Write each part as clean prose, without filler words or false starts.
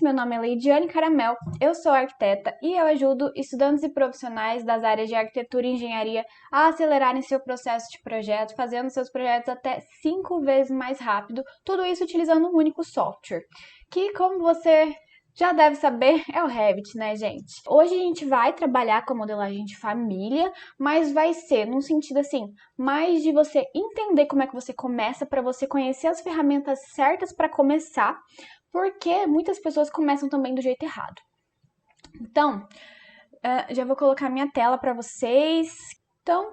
Meu nome é Leidiane Caramel, eu sou arquiteta e eu ajudo estudantes e profissionais das áreas de arquitetura e engenharia a acelerarem seu processo de projeto, fazendo seus projetos até 5 vezes mais rápido, tudo isso utilizando um único software, que, como você já deve saber, é o Revit, né, gente? Hoje a gente vai trabalhar com a modelagem de família, mas vai ser num sentido assim, mais de você entender como é que você começa, para você conhecer as ferramentas certas para começar, porque muitas pessoas começam também do jeito errado. Então, já vou colocar minha tela para vocês. Então,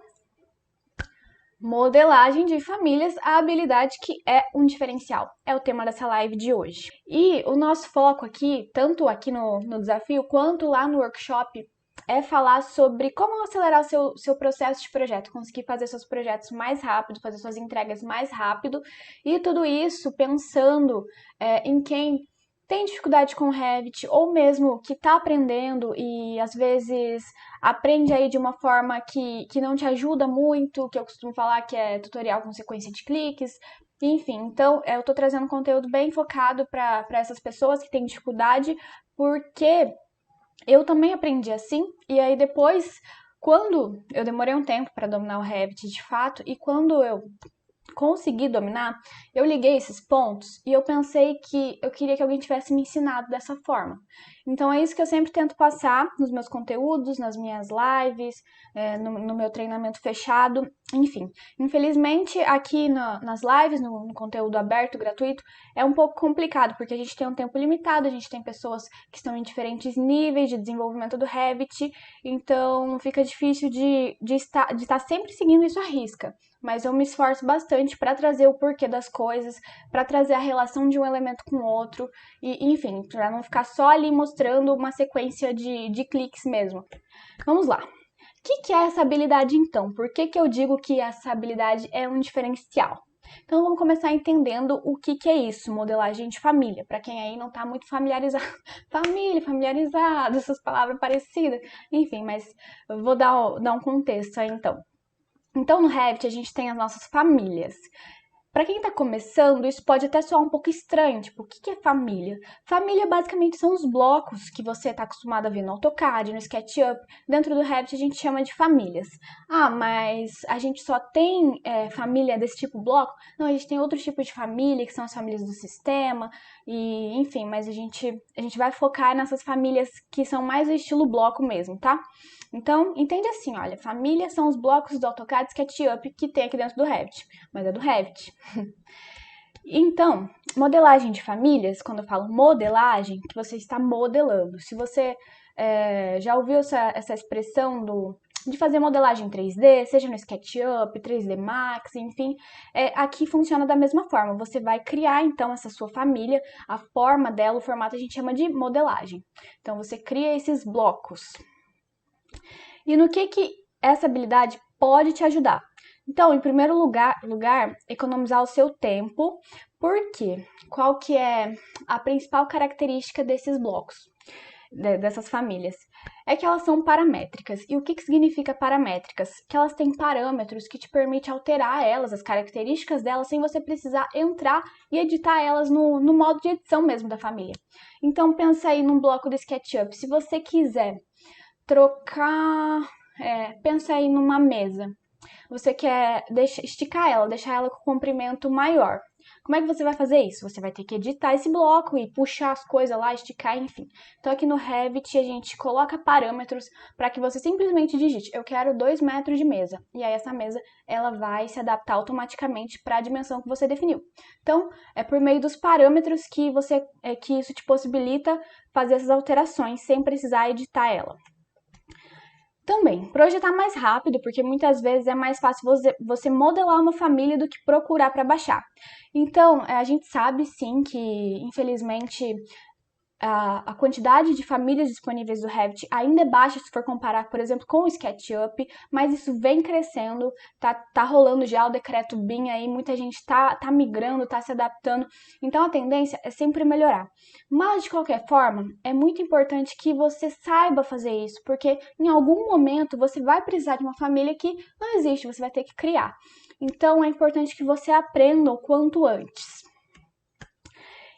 modelagem de famílias, a habilidade que é um diferencial. É o tema dessa live de hoje. E o nosso foco aqui, tanto aqui no desafio, quanto lá no workshop, é falar sobre como acelerar o seu processo de projeto, conseguir fazer seus projetos mais rápido, fazer suas entregas mais rápido, e tudo isso pensando em quem tem dificuldade com o Revit, ou mesmo que está aprendendo e às vezes aprende aí de uma forma que não te ajuda muito, que eu costumo falar que é tutorial com sequência de cliques, enfim. Então, eu tô trazendo conteúdo bem focado para essas pessoas que têm dificuldade, porque eu também aprendi assim, e aí depois, quando eu demorei um tempo para dominar o Revit de fato, e quando eu consegui dominar, eu liguei esses pontos e eu pensei que eu queria que alguém tivesse me ensinado dessa forma. Então é isso que eu sempre tento passar nos meus conteúdos, nas minhas lives, no meu treinamento fechado, enfim. Infelizmente, aqui nas lives, no conteúdo aberto, gratuito, é um pouco complicado, porque a gente tem um tempo limitado, a gente tem pessoas que estão em diferentes níveis de desenvolvimento do Revit, então fica difícil de estar sempre seguindo isso à risca. Mas eu me esforço bastante para trazer o porquê das coisas, para trazer a relação de um elemento com o outro, e enfim, para não ficar só ali mostrando uma sequência de cliques mesmo. Vamos lá. O que é essa habilidade então? Por que eu digo que essa habilidade é um diferencial? Então vamos começar entendendo o que é isso, modelagem de família, para quem aí não está muito familiarizado. Família, familiarizado, essas palavras parecidas, enfim, mas eu vou dar um contexto aí então. Então, no Revit, a gente tem as nossas famílias. Para quem está começando, isso pode até soar um pouco estranho, tipo, o que é família? Família basicamente são os blocos que você está acostumado a ver no AutoCAD, no SketchUp. Dentro do Revit a gente chama de famílias. Ah, mas a gente só tem família desse tipo bloco? Não, a gente tem outro tipo de família, que são as famílias do sistema, e enfim, mas a gente vai focar nessas famílias que são mais do estilo bloco mesmo, tá? Então, entende assim, olha, família são os blocos do AutoCAD SketchUp que tem aqui dentro do Revit, mas é do Revit. Então, modelagem de famílias, quando eu falo modelagem, que você está modelando. Se você já ouviu essa expressão de fazer modelagem 3D, seja no SketchUp, 3D Max, enfim, aqui funciona da mesma forma. Você vai criar, então, essa sua família, a forma dela, o formato a gente chama de modelagem. Então, você cria esses blocos. E no que essa habilidade pode te ajudar? Então, em primeiro lugar, economizar o seu tempo. Por quê? Qual que é a principal característica desses blocos, dessas famílias? É que elas são paramétricas. E o que significa paramétricas? Que elas têm parâmetros que te permitem alterar elas, as características delas, sem você precisar entrar e editar elas no modo de edição mesmo da família. Então, pensa aí num bloco do SketchUp. Se você quiser trocar, pensa aí numa mesa. Você quer esticar ela, deixar ela com comprimento maior. Como é que você vai fazer isso? Você vai ter que editar esse bloco e puxar as coisas lá, esticar, enfim. Então aqui no Revit a gente coloca parâmetros para que você simplesmente digite, eu quero 2 metros de mesa. E aí essa mesa ela vai se adaptar automaticamente para a dimensão que você definiu. Então é por meio dos parâmetros que isso te possibilita fazer essas alterações sem precisar editar ela. Também, projetar mais rápido, porque muitas vezes é mais fácil você modelar uma família do que procurar para baixar. Então, a gente sabe sim que, infelizmente, a quantidade de famílias disponíveis do Revit ainda é baixa se for comparar, por exemplo, com o SketchUp, mas isso vem crescendo, tá rolando já o decreto BIM aí, muita gente tá migrando, tá se adaptando, então a tendência é sempre melhorar. Mas, de qualquer forma, é muito importante que você saiba fazer isso, porque em algum momento você vai precisar de uma família que não existe, você vai ter que criar. Então, é importante que você aprenda o quanto antes.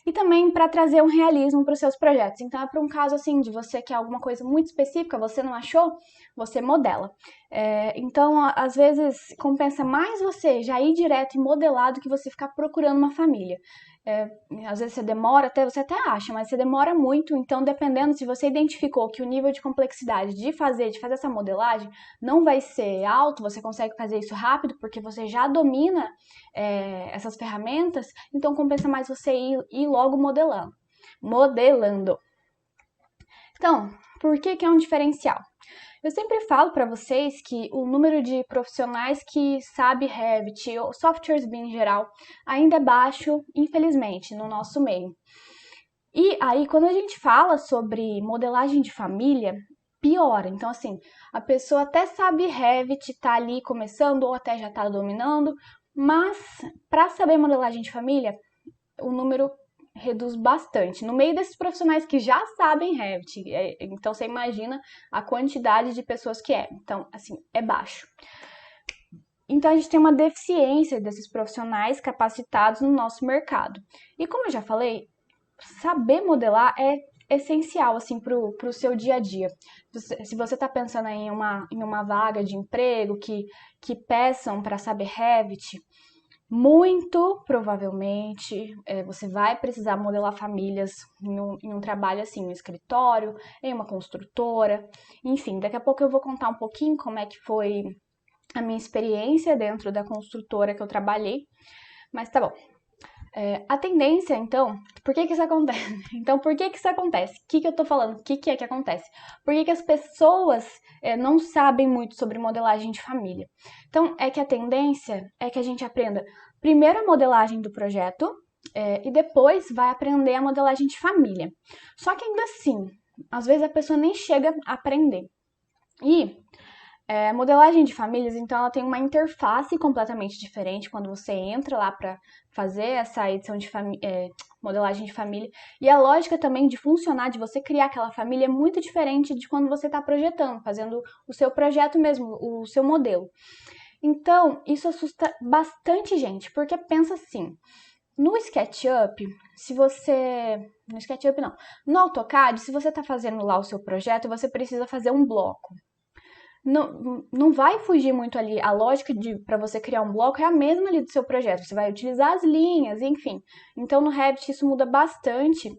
E também para trazer um realismo para os seus projetos. Então, é para um caso assim, de você quer alguma coisa muito específica, você não achou, você modela. Então, às vezes, compensa mais você já ir direto e modelar do que você ficar procurando uma família. Às vezes você até acha, mas você demora muito, então dependendo se você identificou que o nível de complexidade de fazer essa modelagem não vai ser alto, você consegue fazer isso rápido porque você já domina essas ferramentas, então compensa mais você ir logo modelando. Então, por que é um diferencial? Eu sempre falo para vocês que o número de profissionais que sabe Revit ou softwares BIM em geral ainda é baixo, infelizmente, no nosso meio. E aí, quando a gente fala sobre modelagem de família, piora. Então, assim, a pessoa até sabe Revit, tá ali começando ou até já tá dominando, mas para saber modelagem de família, o número reduz bastante. No meio desses profissionais que já sabem Revit, então você imagina a quantidade de pessoas que é. Então, assim, é baixo. Então, a gente tem uma deficiência desses profissionais capacitados no nosso mercado. E como eu já falei, saber modelar é essencial, assim, para o seu dia a dia. Se você está pensando em uma vaga de emprego que peçam para saber Revit, muito provavelmente você vai precisar modelar famílias em um trabalho assim, no escritório, em uma construtora, enfim, daqui a pouco eu vou contar um pouquinho como é que foi a minha experiência dentro da construtora que eu trabalhei, mas tá bom. A tendência, então, por que isso acontece? Então, por que isso acontece? O que eu tô falando? O que é que acontece? Por que as pessoas não sabem muito sobre modelagem de família? Então, é que a tendência é que a gente aprenda primeiro a modelagem do projeto e depois vai aprender a modelagem de família. Só que ainda assim, às vezes a pessoa nem chega a aprender. E modelagem de famílias, então, ela tem uma interface completamente diferente quando você entra lá para fazer essa edição de modelagem de família. E a lógica também de funcionar, de você criar aquela família é muito diferente de quando você está projetando, fazendo o seu projeto mesmo, o seu modelo. Então, isso assusta bastante gente, porque pensa assim, no SketchUp, no SketchUp não, no AutoCAD, se você está fazendo lá o seu projeto, você precisa fazer um bloco. Não vai fugir muito ali. A lógica para você criar um bloco é a mesma ali do seu projeto. Você vai utilizar as linhas, enfim. Então, no Revit isso muda bastante.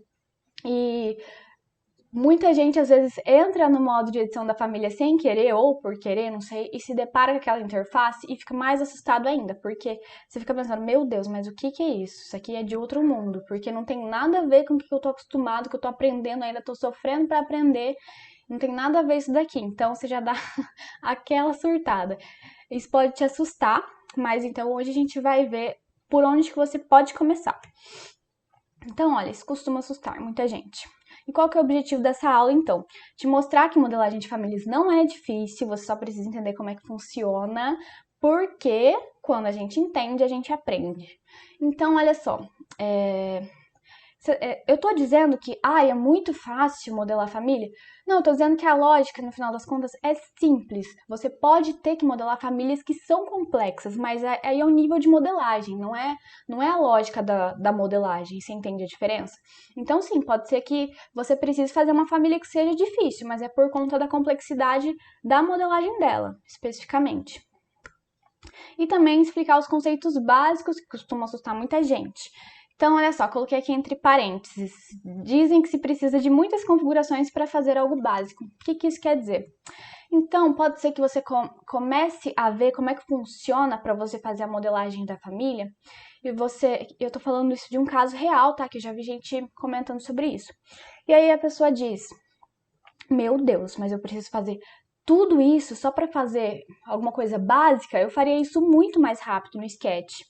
E muita gente, às vezes, entra no modo de edição da família sem querer ou por querer, não sei, e se depara com aquela interface e fica mais assustado ainda. Porque você fica pensando, meu Deus, mas o que é isso? Isso aqui é de outro mundo. Porque não tem nada a ver com o que eu tô acostumado, que eu tô aprendendo ainda, tô sofrendo para aprender. Não tem nada a ver isso daqui. Então, você já dá aquela surtada. Isso pode te assustar, mas então hoje a gente vai ver por onde que você pode começar. Então, olha, isso costuma assustar muita gente. E qual que é o objetivo dessa aula, então? Te mostrar que modelagem de famílias não é difícil, você só precisa entender como é que funciona, porque quando a gente entende, a gente aprende. Então, olha só, eu tô dizendo que é muito fácil modelar família? Não, eu tô dizendo que a lógica, no final das contas, é simples. Você pode ter que modelar famílias que são complexas, mas aí é o nível de modelagem, não é a lógica da modelagem, você entende a diferença? Então, sim, pode ser que você precise fazer uma família que seja difícil, mas é por conta da complexidade da modelagem dela, especificamente. E também explicar os conceitos básicos que costumam assustar muita gente. Então, olha só, coloquei aqui entre parênteses. Dizem que se precisa de muitas configurações para fazer algo básico. O que isso quer dizer? Então, pode ser que você comece a ver como é que funciona para você fazer a modelagem da família. Eu tô falando isso de um caso real, tá? Que eu já vi gente comentando sobre isso. E aí a pessoa diz, meu Deus, mas eu preciso fazer tudo isso só para fazer alguma coisa básica? Eu faria isso muito mais rápido no Sketch.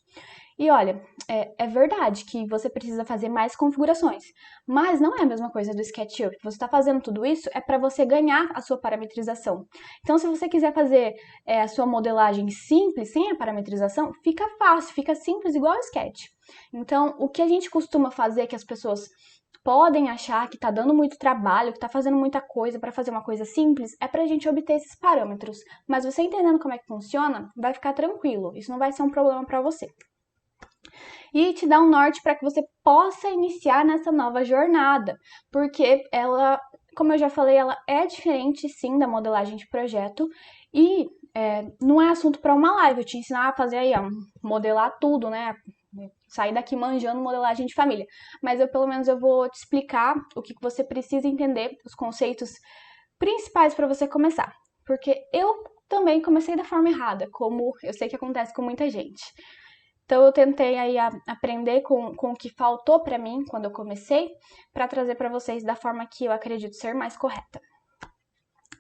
E olha, é verdade que você precisa fazer mais configurações, mas não é a mesma coisa do SketchUp. Você está fazendo tudo isso é para você ganhar a sua parametrização. Então, se você quiser fazer a sua modelagem simples, sem a parametrização, fica fácil, fica simples igual o Sketch. Então, o que a gente costuma fazer, que as pessoas podem achar que está dando muito trabalho, que está fazendo muita coisa para fazer uma coisa simples, é para a gente obter esses parâmetros. Mas você entendendo como é que funciona, vai ficar tranquilo. Isso não vai ser um problema para você. e te dá um norte para que você possa iniciar nessa nova jornada, porque ela, como eu já falei, ela é diferente sim da modelagem de projeto e não é assunto para uma live, eu te ensinar a fazer aí, ó, modelar tudo, né? Sair daqui manjando modelagem de família. Mas pelo menos eu vou te explicar o que você precisa entender, os conceitos principais para você começar. Porque eu também comecei da forma errada, como eu sei que acontece com muita gente. Então eu tentei aí aprender com o que faltou para mim quando eu comecei, para trazer para vocês da forma que eu acredito ser mais correta.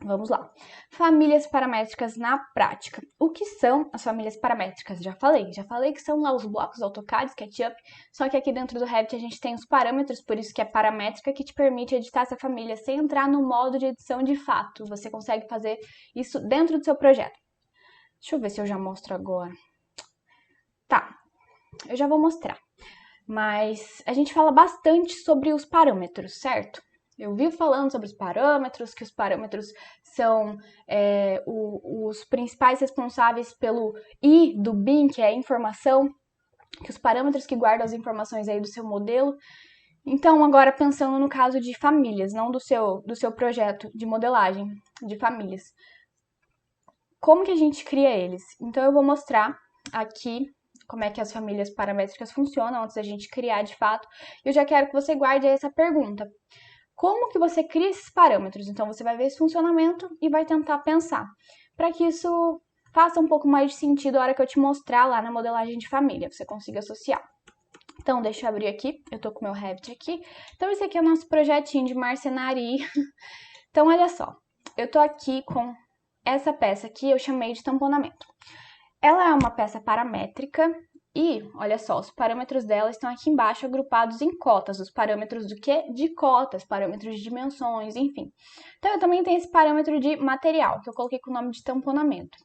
Vamos lá. Famílias paramétricas na prática. O que são as famílias paramétricas? Já falei que são lá os blocos AutoCAD, SketchUp, só que aqui dentro do Revit a gente tem os parâmetros, por isso que é paramétrica, que te permite editar essa família sem entrar no modo de edição de fato. Você consegue fazer isso dentro do seu projeto. Deixa eu ver se eu já mostro agora. Tá, eu já vou mostrar. Mas a gente fala bastante sobre os parâmetros, certo? Eu vivo falando sobre os parâmetros, que os parâmetros são os principais responsáveis pelo I do BIM, que é a informação, que os parâmetros que guardam as informações aí do seu modelo. Então, agora pensando no caso de famílias, não do seu projeto de modelagem de famílias. Como que a gente cria eles? Então, eu vou mostrar aqui como é que as famílias paramétricas funcionam antes da gente criar de fato. Eu já quero que você guarde essa pergunta. Como que você cria esses parâmetros? Então, você vai ver esse funcionamento e vai tentar pensar, para que isso faça um pouco mais de sentido a hora que eu te mostrar lá na modelagem de família, você consiga associar. Então, deixa eu abrir aqui, eu tô com o meu Revit aqui. Então, esse aqui é o nosso projetinho de marcenaria. Então, olha só, eu tô aqui com essa peça aqui, eu chamei de tamponamento. Ela é uma peça paramétrica e, olha só, os parâmetros dela estão aqui embaixo agrupados em cotas. Os parâmetros do quê? De cotas, parâmetros de dimensões, enfim. Então, eu também tenho esse parâmetro de material, que eu coloquei com o nome de tamponamento.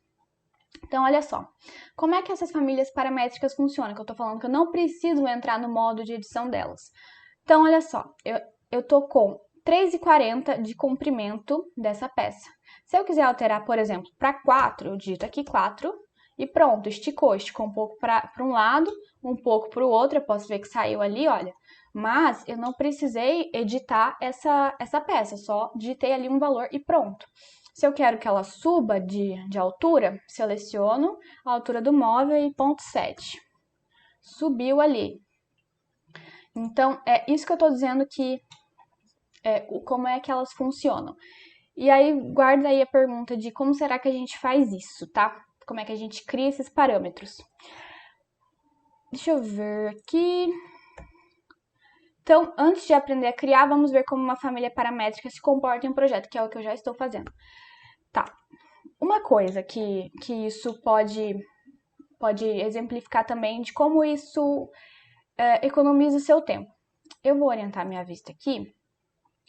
Então, olha só, como é que essas famílias paramétricas funcionam? Que eu tô falando que eu não preciso entrar no modo de edição delas. Então, olha só, eu tô com 3,40 de comprimento dessa peça. Se eu quiser alterar, por exemplo, para 4, eu digito aqui 4, e pronto, esticou um pouco para um lado, um pouco para o outro, eu posso ver que saiu ali, olha. Mas eu não precisei editar essa peça, só digitei ali um valor e pronto. Se eu quero que ela suba de altura, seleciono a altura do móvel e ponto 7. Subiu ali. Então, é isso que eu estou dizendo que como é que elas funcionam. E aí, guarda aí a pergunta de como será que a gente faz isso, tá? Como é que a gente cria esses parâmetros. Deixa eu ver aqui. Então, antes de aprender a criar, vamos ver como uma família paramétrica se comporta em um projeto, que é o que eu já estou fazendo. Tá. Uma coisa que isso pode exemplificar também de como isso economiza o seu tempo. Eu vou orientar minha vista aqui,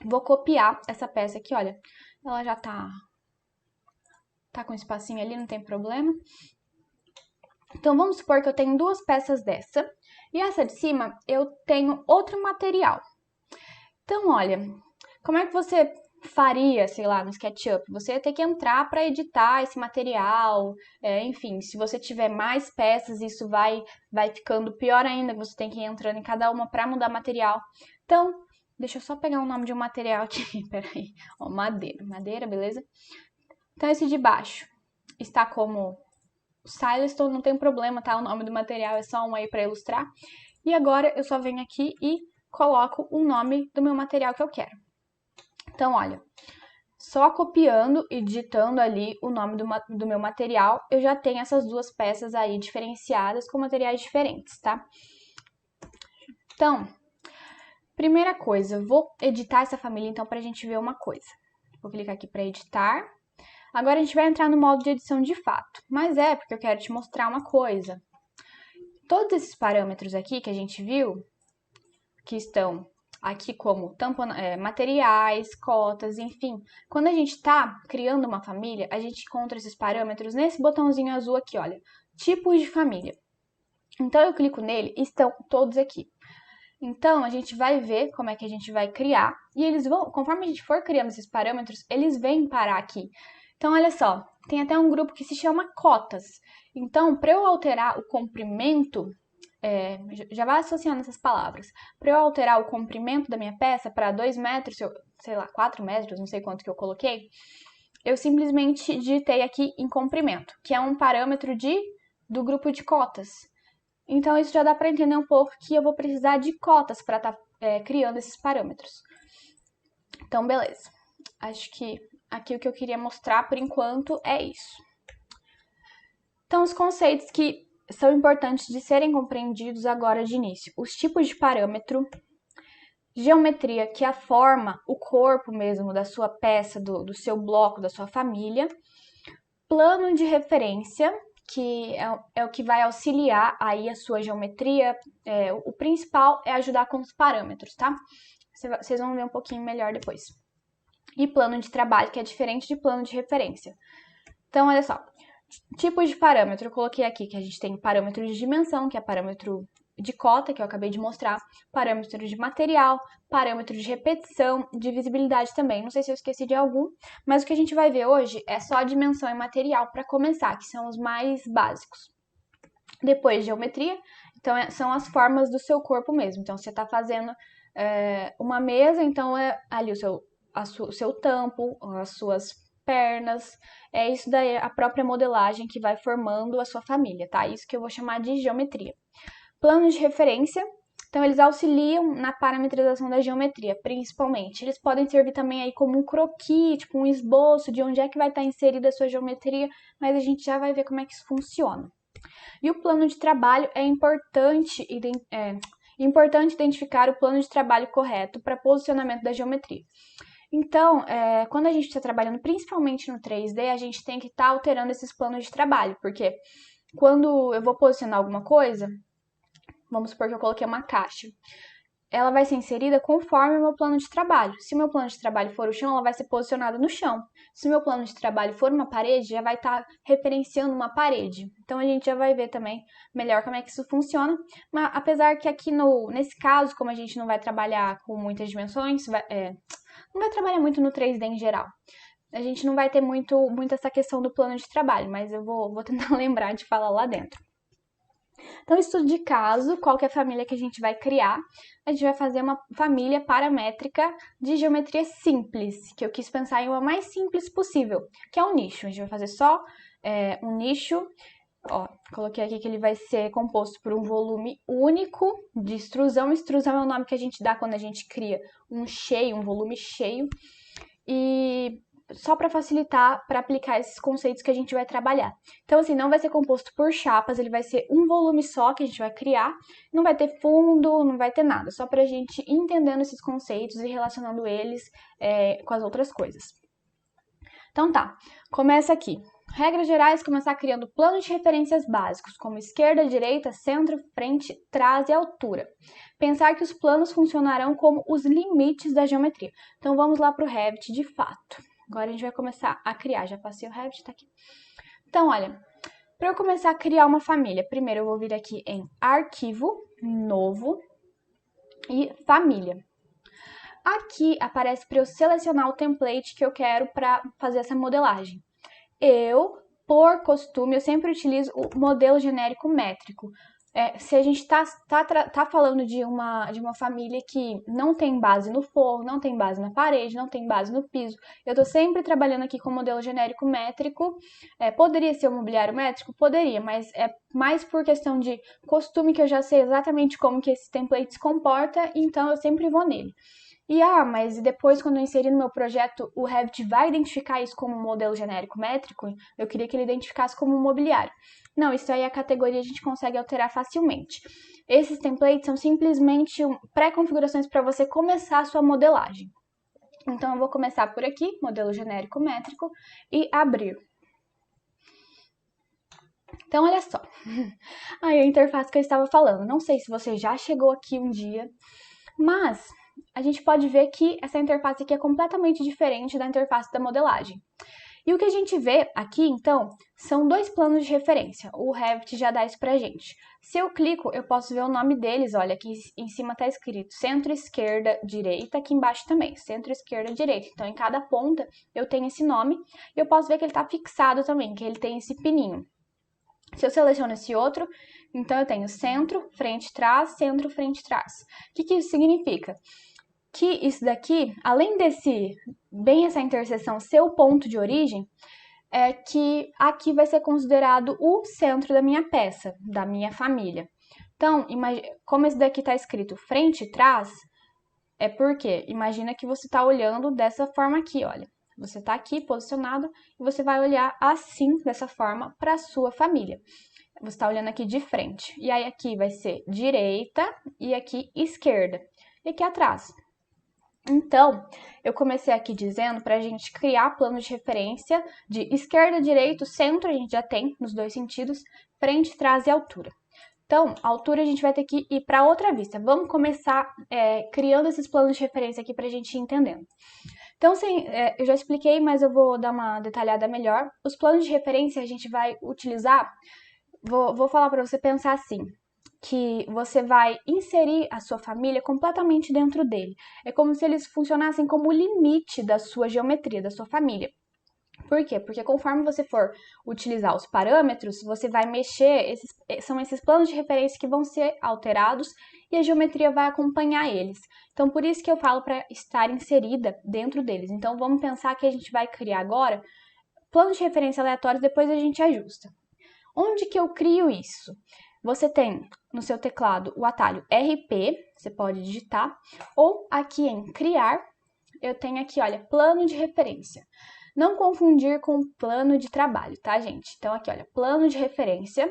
vou copiar essa peça aqui, olha, ela já tá com um espacinho ali, não tem problema. Então, vamos supor que eu tenho duas peças dessa, e essa de cima eu tenho outro material. Então, olha, como é que você faria, sei lá, no SketchUp? Você ia ter que entrar para editar esse material, enfim, se você tiver mais peças, isso vai ficando pior ainda, você tem que ir entrando em cada uma para mudar material. Então, deixa eu só pegar o nome de um material aqui, peraí, ó, madeira, beleza? Então, esse de baixo está como Silestone, não tem problema, tá? O nome do material é só um aí para ilustrar. E agora eu só venho aqui e coloco o nome do meu material que eu quero. Então, olha, só copiando e digitando ali o nome do meu material, eu já tenho essas duas peças aí diferenciadas com materiais diferentes, tá? Então, primeira coisa, vou editar essa família então pra gente ver uma coisa. Vou clicar aqui para editar. Agora a gente vai entrar no modo de edição de fato, mas é porque eu quero te mostrar uma coisa. Todos esses parâmetros aqui que a gente viu, que estão aqui como materiais, cotas, enfim. Quando a gente está criando uma família, a gente encontra esses parâmetros nesse botãozinho azul aqui, olha, tipos de família. Então, eu clico nele e estão todos aqui. Então, a gente vai ver como é que a gente vai criar e eles vão, conforme a gente for criando esses parâmetros, eles vêm parar aqui. Então, olha só, tem até um grupo que se chama cotas. Então, para eu alterar o comprimento já vai associando essas palavras. Para eu alterar o comprimento da minha peça para 2 metros, sei lá, 4 metros, não sei quanto que eu coloquei, eu simplesmente digitei aqui em comprimento, que é um parâmetro do grupo de cotas. Então, isso já dá para entender um pouco que eu vou precisar de cotas para estar criando esses parâmetros. Então, beleza. Acho que aqui o que eu queria mostrar por enquanto é isso. Então, os conceitos que são importantes de serem compreendidos agora de início. Os tipos de parâmetro, geometria, que é a forma, o corpo mesmo da sua peça, do seu bloco, da sua família. Plano de referência, que é o que vai auxiliar aí a sua geometria. O principal é ajudar com os parâmetros, tá? Vocês vão ver um pouquinho melhor depois. E plano de trabalho, que é diferente de plano de referência. Então, olha só. Tipos de parâmetro, eu coloquei aqui que a gente tem parâmetro de dimensão, que é parâmetro de cota, que eu acabei de mostrar, parâmetro de material, parâmetro de repetição, de visibilidade também. Não sei se eu esqueci de algum, mas o que a gente vai ver hoje é só dimensão e material para começar, que são os mais básicos. Depois, geometria, então são as formas do seu corpo mesmo. Então, você está fazendo uma mesa, então é ali o seu tampo, as suas pernas, é isso daí, a própria modelagem que vai formando a sua família, tá? Isso que eu vou chamar de geometria. Planos de referência, então eles auxiliam na parametrização da geometria, principalmente. Eles podem servir também aí como um croquis, tipo um esboço de onde é que vai estar inserida a sua geometria, mas a gente já vai ver como é que isso funciona. E o plano de trabalho é importante identificar o plano de trabalho correto para posicionamento da geometria. Então, quando a gente está trabalhando principalmente no 3D, a gente tem que estar alterando esses planos de trabalho, porque quando eu vou posicionar alguma coisa, vamos supor que eu coloquei uma caixa, ela vai ser inserida conforme o meu plano de trabalho. Se o meu plano de trabalho for o chão, ela vai ser posicionada no chão. Se o meu plano de trabalho for uma parede, já vai estar referenciando uma parede. Então, a gente já vai ver também melhor como é que isso funciona. Mas, apesar que aqui nesse caso, como a gente não vai trabalhar com muitas dimensões, não vai trabalhar muito no 3D em geral. A gente não vai ter muito essa questão do plano de trabalho, mas eu vou tentar lembrar de falar lá dentro. Então, estudo de caso, qual que é a família que a gente vai criar? A gente vai fazer uma família paramétrica de geometria simples, que eu quis pensar em uma mais simples possível, que é um nicho. A gente vai fazer só um nicho. Ó, coloquei aqui que ele vai ser composto por um volume único de extrusão. Extrusão é o nome que a gente dá quando a gente cria um volume cheio. E só para facilitar, para aplicar esses conceitos que a gente vai trabalhar. Então, assim, não vai ser composto por chapas, ele vai ser um volume só que a gente vai criar. Não vai ter fundo, não vai ter nada. Só para a gente ir entendendo esses conceitos e relacionando eles com as outras coisas. Então tá, começa aqui. Regras gerais, começar criando planos de referências básicos, como esquerda, direita, centro, frente, trás e altura. Pensar que os planos funcionarão como os limites da geometria. Então vamos lá para o Revit de fato. Agora a gente vai começar a criar. Já passei o Revit, tá aqui. Então, olha, para eu começar a criar uma família, primeiro eu vou vir aqui em Arquivo, Novo e Família. Aqui aparece para eu selecionar o template que eu quero para fazer essa modelagem. Por costume, eu sempre utilizo o modelo genérico métrico. Se a gente tá falando de uma família que não tem base no forro, não tem base na parede, não tem base no piso, eu tô sempre trabalhando aqui com o modelo genérico métrico. Poderia ser um mobiliário métrico? Poderia, mas é mais por questão de costume que eu já sei exatamente como que esse template se comporta, então eu sempre vou nele. Mas depois, quando eu inserir no meu projeto, o Revit vai identificar isso como um modelo genérico métrico? Eu queria que ele identificasse como um mobiliário. Não, isso aí a categoria a gente consegue alterar facilmente. Esses templates são simplesmente pré-configurações para você começar a sua modelagem. Então, eu vou começar por aqui, modelo genérico métrico, e abrir. Então, olha só. Aí a interface que eu estava falando. Não sei se você já chegou aqui um dia, mas a gente pode ver que essa interface aqui é completamente diferente da interface da modelagem. E o que a gente vê aqui, então, são dois planos de referência. O Revit já dá isso pra gente. Se eu clico, eu posso ver o nome deles. Olha, aqui em cima tá escrito centro, esquerda, direita. Aqui embaixo também, centro, esquerda, direita. Então, em cada ponta, eu tenho esse nome. E eu posso ver que ele tá fixado também, que ele tem esse pininho. Se eu seleciono esse outro, Então, eu tenho centro, frente, trás, centro, frente, trás. O que isso significa? Que isso daqui, além desse, bem essa interseção ser o ponto de origem, é que aqui vai ser considerado o centro da minha peça, da minha família. Então, como esse daqui está escrito frente e trás, é porque imagina que você está olhando dessa forma aqui, olha. Você está aqui posicionado e você vai olhar assim, dessa forma, para a sua família. Você está olhando aqui de frente. E aí aqui vai ser direita e aqui esquerda. E aqui atrás. Então, eu comecei aqui dizendo para a gente criar plano de referência de esquerda, direita, centro, a gente já tem nos dois sentidos, frente, trás e altura. Então, a altura a gente vai ter que ir para outra vista. Vamos começar criando esses planos de referência aqui para a gente ir entendendo. Então, eu já expliquei, mas eu vou dar uma detalhada melhor. Os planos de referência a gente vai utilizar, vou falar para você pensar assim, que você vai inserir a sua família completamente dentro dele. É como se eles funcionassem como o limite da sua geometria, da sua família. Por quê? Porque conforme você for utilizar os parâmetros, você vai mexer, são esses planos de referência que vão ser alterados e a geometria vai acompanhar eles. Então, por isso que eu falo para estar inserida dentro deles. Então, vamos pensar que a gente vai criar agora planos de referência aleatórios, depois a gente ajusta. Onde que eu crio isso? Você tem no seu teclado o atalho RP, você pode digitar, ou aqui em criar, eu tenho aqui, olha, plano de referência. Não confundir com plano de trabalho, tá, gente? Então, aqui, olha, plano de referência.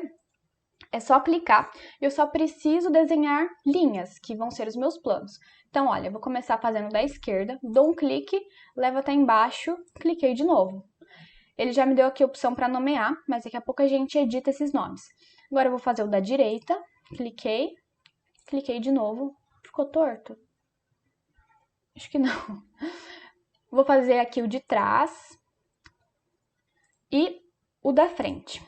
É só clicar. Eu só preciso desenhar linhas, que vão ser os meus planos. Então, olha, eu vou começar fazendo da esquerda, dou um clique, levo até embaixo, cliquei de novo. Ele já me deu aqui a opção para nomear, mas daqui a pouco a gente edita esses nomes. Agora eu vou fazer o da direita, cliquei de novo. Ficou torto? Acho que não. Vou fazer aqui o de trás e o da frente.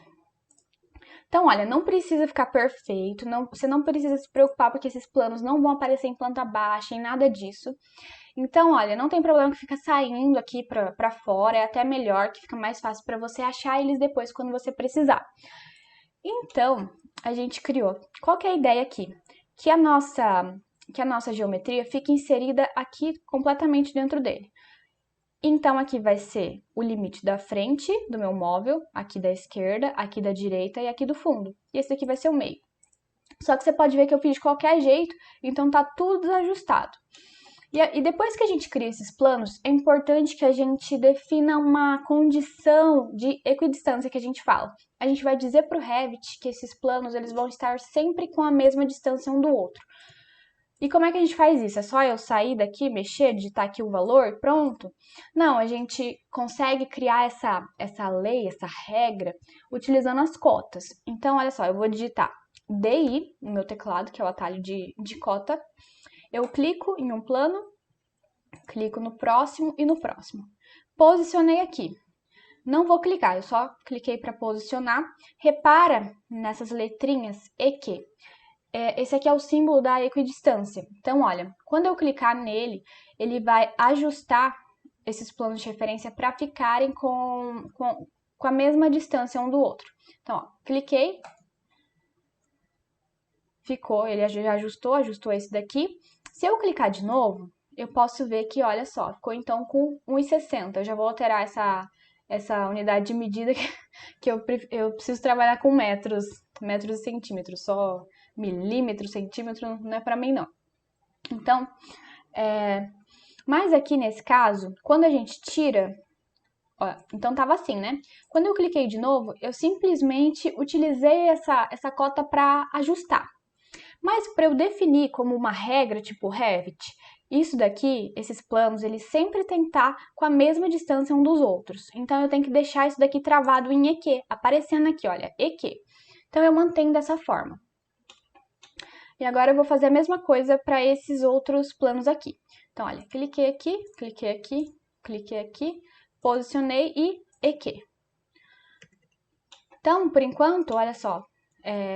Então, olha, não precisa ficar perfeito, você não precisa se preocupar porque esses planos não vão aparecer em planta baixa, em nada disso. Então, olha, não tem problema que fica saindo aqui pra fora, é até melhor, que fica mais fácil para você achar eles depois quando você precisar. Então, a gente criou. Qual que é a ideia aqui? Que a nossa geometria fique inserida aqui completamente dentro dele. Então, aqui vai ser o limite da frente do meu móvel, aqui da esquerda, aqui da direita e aqui do fundo. E esse aqui vai ser o meio. Só que você pode ver que eu fiz de qualquer jeito, então tá tudo desajustado. E depois que a gente cria esses planos, é importante que a gente defina uma condição de equidistância que a gente fala. A gente vai dizer para o Revit que esses planos eles vão estar sempre com a mesma distância um do outro. E como é que a gente faz isso? É só eu sair daqui, mexer, digitar aqui o valor, pronto? Não, a gente consegue criar essa lei, essa regra, utilizando as cotas. Então, olha só, eu vou digitar DI no meu teclado, que é o atalho de cota. Eu clico em um plano, clico no próximo e no próximo. Posicionei aqui. Não vou clicar, eu só cliquei para posicionar. Repara nessas letrinhas EQ. Esse aqui é o símbolo da equidistância. Então, olha, quando eu clicar nele, ele vai ajustar esses planos de referência para ficarem com a mesma distância um do outro. Então, ó, cliquei, ficou, ele já ajustou esse daqui. Se eu clicar de novo, eu posso ver que, olha só, ficou então com 1,60. Eu já vou alterar essa unidade de medida que eu preciso trabalhar com metros e centímetros, só milímetro, centímetro, não é para mim não. Então, mas aqui nesse caso, quando a gente tira, ó, então tava assim, né? Quando eu cliquei de novo, eu simplesmente utilizei essa cota para ajustar. Mas para eu definir como uma regra tipo Revit, isso daqui, esses planos, eles sempre têm que estar com a mesma distância um dos outros. Então, eu tenho que deixar isso daqui travado em EQ, aparecendo aqui, olha, EQ. Então, eu mantenho dessa forma. E agora eu vou fazer a mesma coisa para esses outros planos aqui. Então, olha, cliquei aqui, cliquei aqui, cliquei aqui, posicionei e EQ. Então, por enquanto, olha só,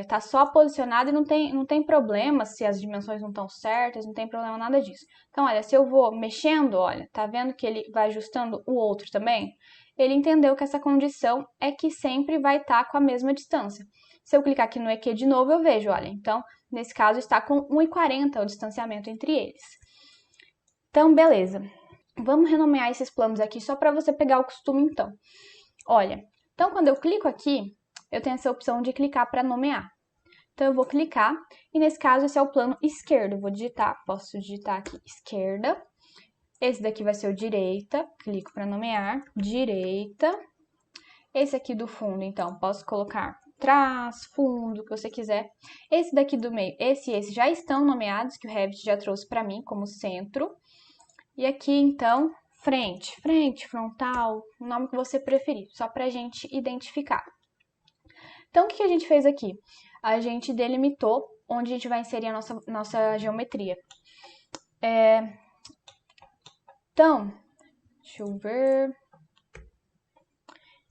tá só posicionado e não tem problema se as dimensões não estão certas, não tem problema nada disso. Então, olha, se eu vou mexendo, olha, tá vendo que ele vai ajustando o outro também? Ele entendeu que essa condição é que sempre vai estar com a mesma distância. Se eu clicar aqui no EQ de novo, eu vejo, olha, então, nesse caso, está com 1,40 o distanciamento entre eles. Então, beleza. Vamos renomear esses planos aqui só para você pegar o costume, então. Olha, então quando eu clico aqui, eu tenho essa opção de clicar para nomear. Então, eu vou clicar, e nesse caso, esse é o plano esquerdo. Eu vou digitar, posso digitar aqui, esquerda. Esse daqui vai ser o direita, clico para nomear, direita. Esse aqui do fundo, então, posso colocar trás, fundo, o que você quiser. Esse daqui do meio, esse e esse já estão nomeados, que o Revit já trouxe para mim como centro. E aqui, então, frente, frontal, o nome que você preferir, só para a gente identificar. Então, o que a gente fez aqui? A gente delimitou onde a gente vai inserir a nossa geometria. Então, deixa eu ver.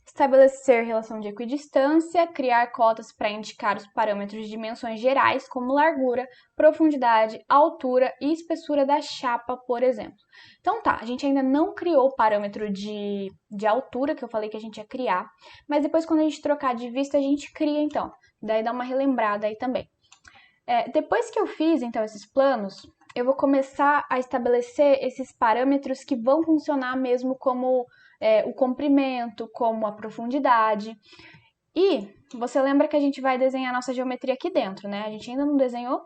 Estabelecer relação de equidistância, criar cotas para indicar os parâmetros de dimensões gerais, como largura, profundidade, altura e espessura da chapa, por exemplo. Então tá, a gente ainda não criou o parâmetro de altura, que eu falei que a gente ia criar, mas depois quando a gente trocar de vista, a gente cria então. Daí dá uma relembrada aí também. Depois que eu fiz, então, esses planos, eu vou começar a estabelecer esses parâmetros que vão funcionar mesmo como o comprimento, como a profundidade. E você lembra que a gente vai desenhar a nossa geometria aqui dentro, né? A gente ainda não desenhou,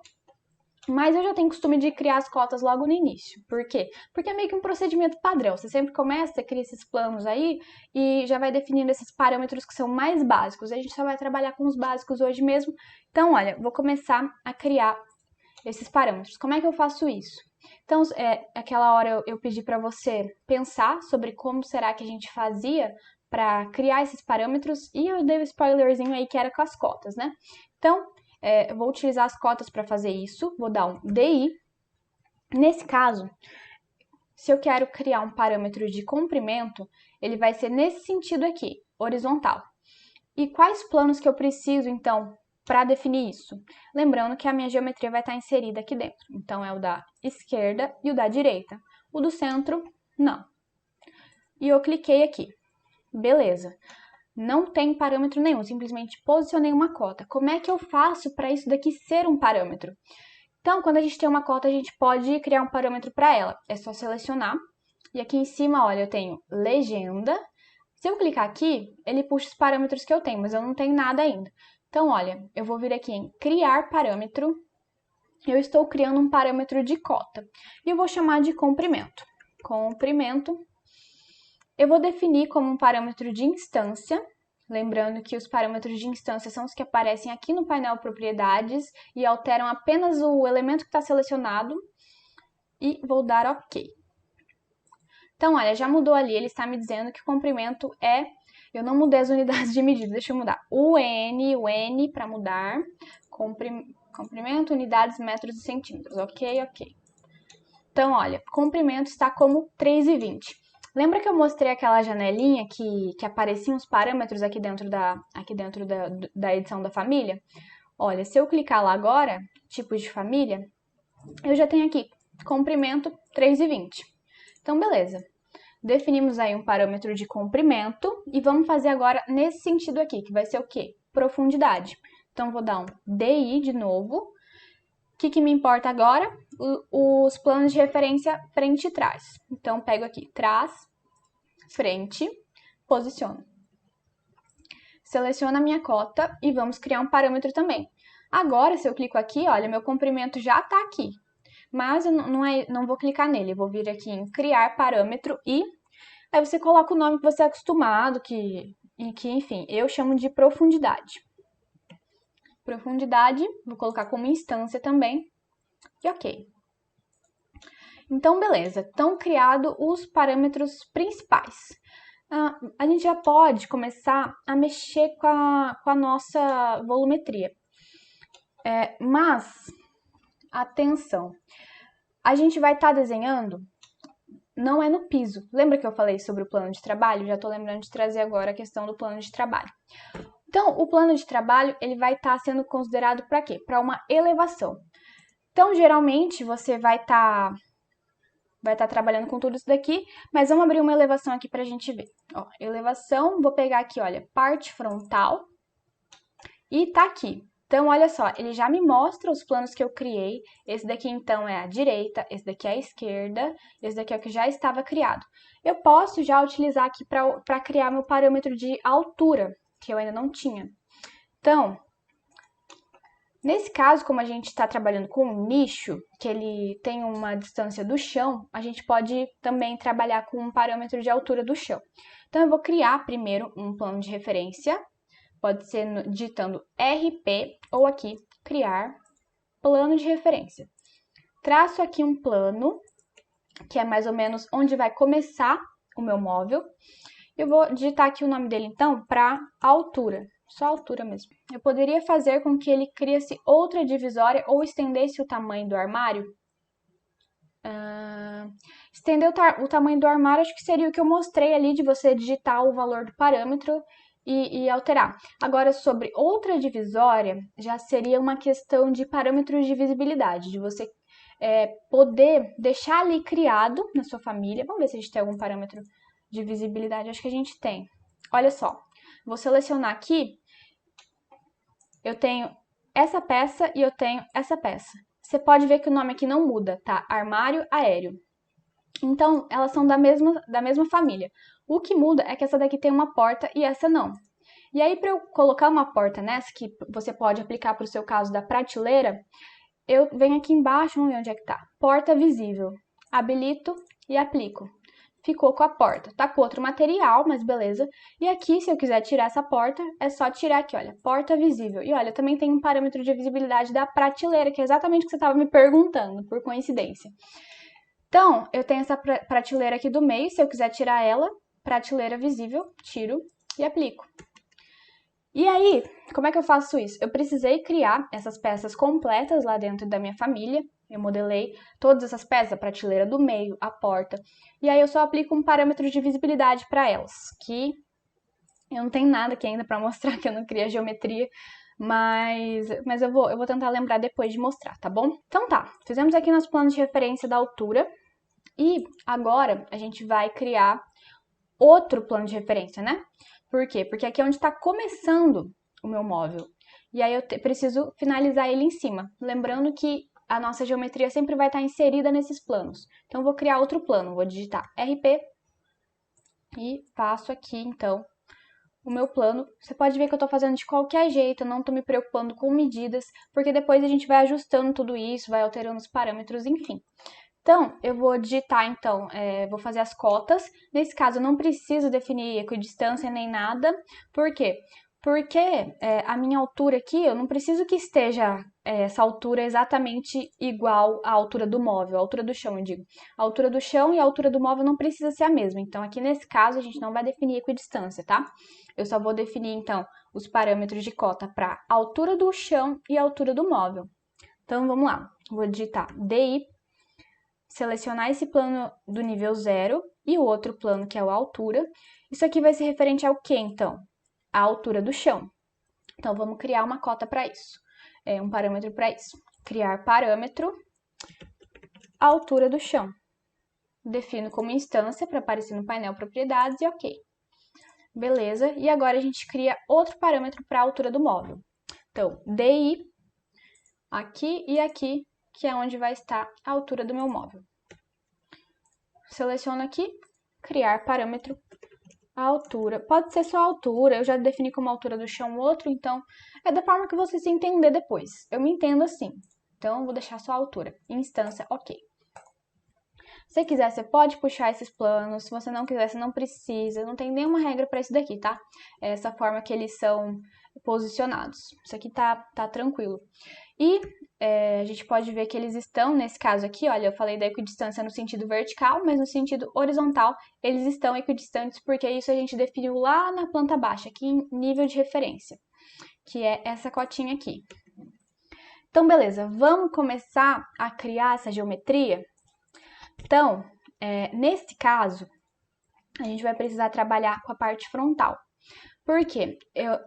mas eu já tenho costume de criar as cotas logo no início. Por quê? Porque é meio que um procedimento padrão. Você sempre começa, você cria esses planos aí e já vai definindo esses parâmetros que são mais básicos. A gente só vai trabalhar com os básicos hoje mesmo. Então, olha, vou começar a criar esses parâmetros. Como é que eu faço isso? Então, aquela hora eu pedi para você pensar sobre como será que a gente fazia para criar esses parâmetros e eu dei um spoilerzinho aí que era com as cotas, né? Então, eu vou utilizar as cotas para fazer isso, vou dar um DI. Nesse caso, se eu quero criar um parâmetro de comprimento, ele vai ser nesse sentido aqui, horizontal. E quais planos que eu preciso, então, para definir isso? Lembrando que a minha geometria vai estar inserida aqui dentro. Então, é o da esquerda e o da direita. O do centro, não. E eu cliquei aqui. Beleza. Não tem parâmetro nenhum, simplesmente posicionei uma cota. Como é que eu faço para isso daqui ser um parâmetro? Então, quando a gente tem uma cota, a gente pode criar um parâmetro para ela. É só selecionar. E aqui em cima, olha, eu tenho legenda. Se eu clicar aqui, ele puxa os parâmetros que eu tenho, mas eu não tenho nada ainda. Então, olha, eu vou vir aqui em criar parâmetro. Eu estou criando um parâmetro de cota. E eu vou chamar de comprimento. Comprimento. Eu vou definir como um parâmetro de instância. Lembrando que os parâmetros de instância são os que aparecem aqui no painel propriedades e alteram apenas o elemento que está selecionado. E vou dar OK. Então, olha, já mudou ali, ele está me dizendo que o comprimento é... Eu não mudei as unidades de medida, deixa eu mudar. o N para mudar. Comprimento, unidades, metros e centímetros. Ok. Então, olha, comprimento está como 3,20. Lembra que eu mostrei aquela janelinha que apareciam os parâmetros aqui dentro da edição da família? Olha, se eu clicar lá agora, tipos de família, eu já tenho aqui comprimento 3,20. Então, beleza. Definimos aí um parâmetro de comprimento e vamos fazer agora nesse sentido aqui, que vai ser o quê? Profundidade. Então, vou dar um DI de novo. O que me importa agora? Os planos de referência frente e trás. Então, pego aqui trás, frente, posiciono. Seleciono a minha cota e vamos criar um parâmetro também. Agora, se eu clico aqui, olha, meu comprimento já está aqui. Mas eu não vou clicar nele, eu vou vir aqui em criar parâmetro e aí você coloca o nome que você é acostumado, que enfim, eu chamo de profundidade. Profundidade, vou colocar como instância também, e OK. Então, beleza, estão criados os parâmetros principais. A gente já pode começar a mexer com a nossa volumetria. Mas, atenção, a gente vai estar desenhando, não é no piso. Lembra que eu falei sobre o plano de trabalho? Já estou lembrando de trazer agora a questão do plano de trabalho. Então, o plano de trabalho, ele vai estar sendo considerado para quê? Para uma elevação. Então, geralmente, você vai estar trabalhando com tudo isso daqui, mas vamos abrir uma elevação aqui para a gente ver. Ó, elevação, vou pegar aqui, olha, parte frontal. e tá aqui. Então, olha só, ele já me mostra os planos que eu criei. Esse daqui, então, é a direita, esse daqui é a esquerda, esse daqui é o que já estava criado. Eu posso já utilizar aqui para criar meu parâmetro de altura, que eu ainda não tinha. Então, nesse caso, como a gente está trabalhando com um nicho, que ele tem uma distância do chão, a gente pode também trabalhar com um parâmetro de altura do chão. Então, eu vou criar primeiro um plano de referência. Pode ser digitando RP ou aqui, criar plano de referência. Traço aqui um plano, que é mais ou menos onde vai começar o meu móvel. Eu vou digitar aqui o nome dele, então, para altura. Só altura mesmo. Eu poderia fazer com que ele criasse outra divisória ou estendesse o tamanho do armário. Estender o tamanho do armário, acho que seria o que eu mostrei ali, de você digitar o valor do parâmetro e alterar. Agora, sobre outra divisória, já seria uma questão de parâmetros de visibilidade, de você poder deixar ali criado na sua família. Vamos ver se a gente tem algum parâmetro de visibilidade. Acho que a gente tem. Olha só, vou selecionar aqui. Eu tenho essa peça e eu tenho essa peça. Você pode ver que o nome aqui não muda, tá? Armário aéreo. Então, elas são da mesma família. O que muda é que essa daqui tem uma porta e essa não. E aí, para eu colocar uma porta nessa, que você pode aplicar para o seu caso da prateleira, eu venho aqui embaixo, vamos ver onde é que tá. Porta visível. Habilito e aplico. Ficou com a porta. Tá com outro material, mas beleza. E aqui, se eu quiser tirar essa porta, é só tirar aqui, olha, porta visível. E olha, também tem um parâmetro de visibilidade da prateleira, que é exatamente o que você estava me perguntando, por coincidência. Então, eu tenho essa prateleira aqui do meio, se eu quiser tirar ela, prateleira visível, tiro e aplico. E aí, como é que eu faço isso? Eu precisei criar essas peças completas lá dentro da minha família. Eu modelei todas essas peças, a prateleira do meio, a porta. E aí eu só aplico um parâmetro de visibilidade para elas, que eu não tenho nada aqui ainda para mostrar, que eu não criei a geometria, mas eu vou tentar lembrar depois de mostrar, tá bom? Então tá, fizemos aqui nosso plano de referência da altura. E agora a gente vai criar outro plano de referência, né? Por quê? Porque aqui é onde está começando o meu móvel. E aí eu preciso finalizar ele em cima. Lembrando que a nossa geometria sempre vai estar inserida nesses planos. Então, eu vou criar outro plano. Vou digitar RP e faço aqui, então, o meu plano. Você pode ver que eu estou fazendo de qualquer jeito, eu não estou me preocupando com medidas, porque depois a gente vai ajustando tudo isso, vai alterando os parâmetros, enfim. Então, eu vou digitar, vou fazer as cotas. Nesse caso, eu não preciso definir equidistância nem nada. Por quê? Porque a minha altura aqui, eu não preciso que esteja essa altura exatamente igual à altura do móvel, a altura do chão, eu digo. A altura do chão e a altura do móvel não precisa ser a mesma. Então, aqui nesse caso, a gente não vai definir equidistância, tá? Eu só vou definir, então, os parâmetros de cota para altura do chão e altura do móvel. Então, vamos lá. Vou digitar DI, selecionar esse plano do nível 0 e o outro plano, que é a altura. Isso aqui vai ser referente ao quê, então? A altura do chão. Então, vamos criar uma cota para isso, um parâmetro para isso. Criar parâmetro, altura do chão. Defino como instância para aparecer no painel propriedades e ok. Beleza, e agora a gente cria outro parâmetro para a altura do móvel. Então, DI, aqui e aqui, que é onde vai estar a altura do meu móvel. Seleciono aqui, criar parâmetro, a altura. Pode ser só a altura, eu já defini como altura do chão o outro, então é da forma que você se entender depois. Eu me entendo assim, então vou deixar só a altura. Instância, ok. Se você quiser, você pode puxar esses planos, se você não quiser, você não precisa, não tem nenhuma regra para isso daqui, tá? É essa forma que eles são posicionados. Isso aqui tá tranquilo. E a gente pode ver que eles estão, nesse caso aqui, olha, eu falei da equidistância no sentido vertical, mas no sentido horizontal, eles estão equidistantes, porque isso a gente definiu lá na planta baixa, aqui em nível de referência, que é essa cotinha aqui. Então, beleza, vamos começar a criar essa geometria? Então, nesse caso, a gente vai precisar trabalhar com a parte frontal. Por quê?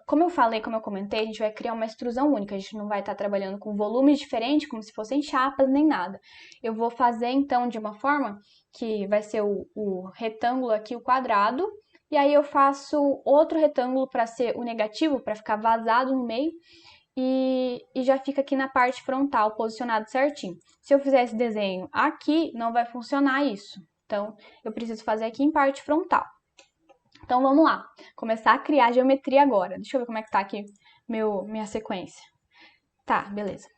Como eu comentei, a gente vai criar uma extrusão única, a gente não vai estar trabalhando com volumes diferentes, como se fossem chapas, nem nada. Eu vou fazer, então, de uma forma que vai ser o retângulo aqui, o quadrado, e aí eu faço outro retângulo para ser o negativo, para ficar vazado no meio, e já fica aqui na parte frontal, posicionado certinho. Se eu fizer esse desenho aqui, não vai funcionar isso. Então, eu preciso fazer aqui em parte frontal. Então, vamos lá. Começar a criar geometria agora. Deixa eu ver como é que tá aqui minha sequência. Tá, beleza.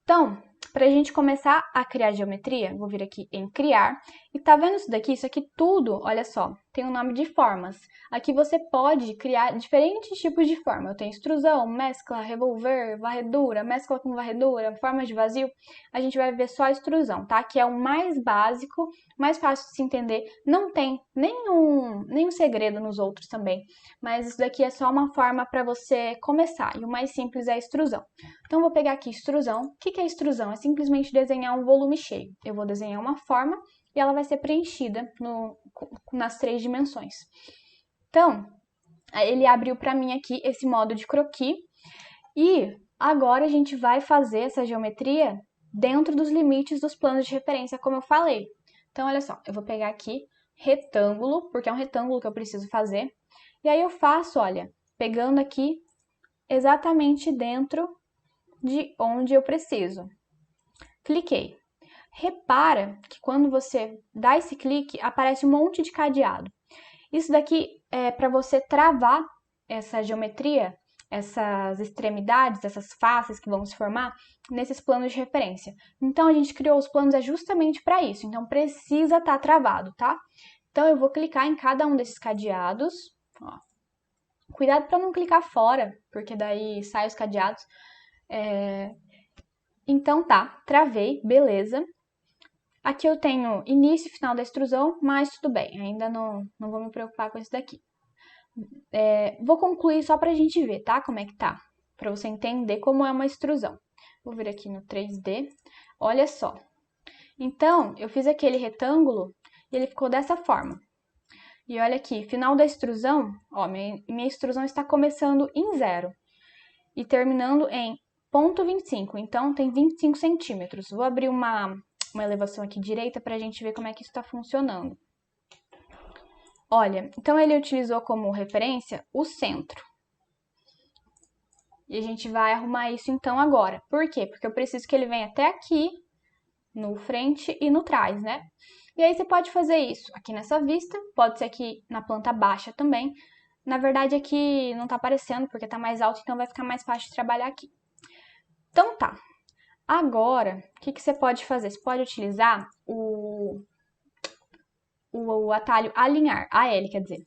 Então, para a gente começar a criar geometria, vou vir aqui em criar. E tá vendo isso daqui? Isso aqui tudo, olha só, tem o nome de formas. Aqui você pode criar diferentes tipos de forma. Eu tenho extrusão, mescla, revolver, varredura, mescla com varredura, formas de vazio. A gente vai ver só a extrusão, tá? Que é o mais básico, mais fácil de se entender. Não tem nenhum segredo nos outros também. Mas isso daqui é só uma forma para você começar. E o mais simples é a extrusão. Então, vou pegar aqui extrusão. O que é extrusão? É simplesmente desenhar um volume cheio. Eu vou desenhar uma forma e ela vai ser preenchida nas 3 dimensões. Então, ele abriu para mim aqui esse modo de croquis. E agora a gente vai fazer essa geometria dentro dos limites dos planos de referência, como eu falei. Então, olha só, eu vou pegar aqui retângulo, porque é um retângulo que eu preciso fazer. E aí eu faço, olha, pegando aqui exatamente dentro de onde eu preciso. Cliquei. Repara que quando você dá esse clique, aparece um monte de cadeado. Isso daqui é para você travar essa geometria, essas extremidades, essas faces que vão se formar nesses planos de referência. Então, a gente criou os planos justamente para isso. Então, precisa estar travado, tá? Então, eu vou clicar em cada um desses cadeados. Ó. Cuidado para não clicar fora, porque daí sai os cadeados. Então tá, travei, beleza. Aqui eu tenho início e final da extrusão, mas tudo bem, ainda não vou me preocupar com isso daqui. Vou concluir só pra gente ver, tá? Como é que tá, pra você entender como é uma extrusão. Vou vir aqui no 3D, olha só. Então, eu fiz aquele retângulo e ele ficou dessa forma. E olha aqui, final da extrusão, ó, minha extrusão está começando em 0 e terminando em 0,25, então tem 25 centímetros. Vou abrir uma elevação aqui direita para a gente ver como é que isso está funcionando. Olha, então ele utilizou como referência o centro. E a gente vai arrumar isso então agora. Por quê? Porque eu preciso que ele venha até aqui, no frente e no trás, né? E aí você pode fazer isso aqui nessa vista, pode ser aqui na planta baixa também. Na verdade aqui não tá aparecendo porque tá mais alto, então vai ficar mais fácil de trabalhar aqui. Então tá. Agora, o que você pode fazer? Você pode utilizar o atalho alinhar, AL, quer dizer.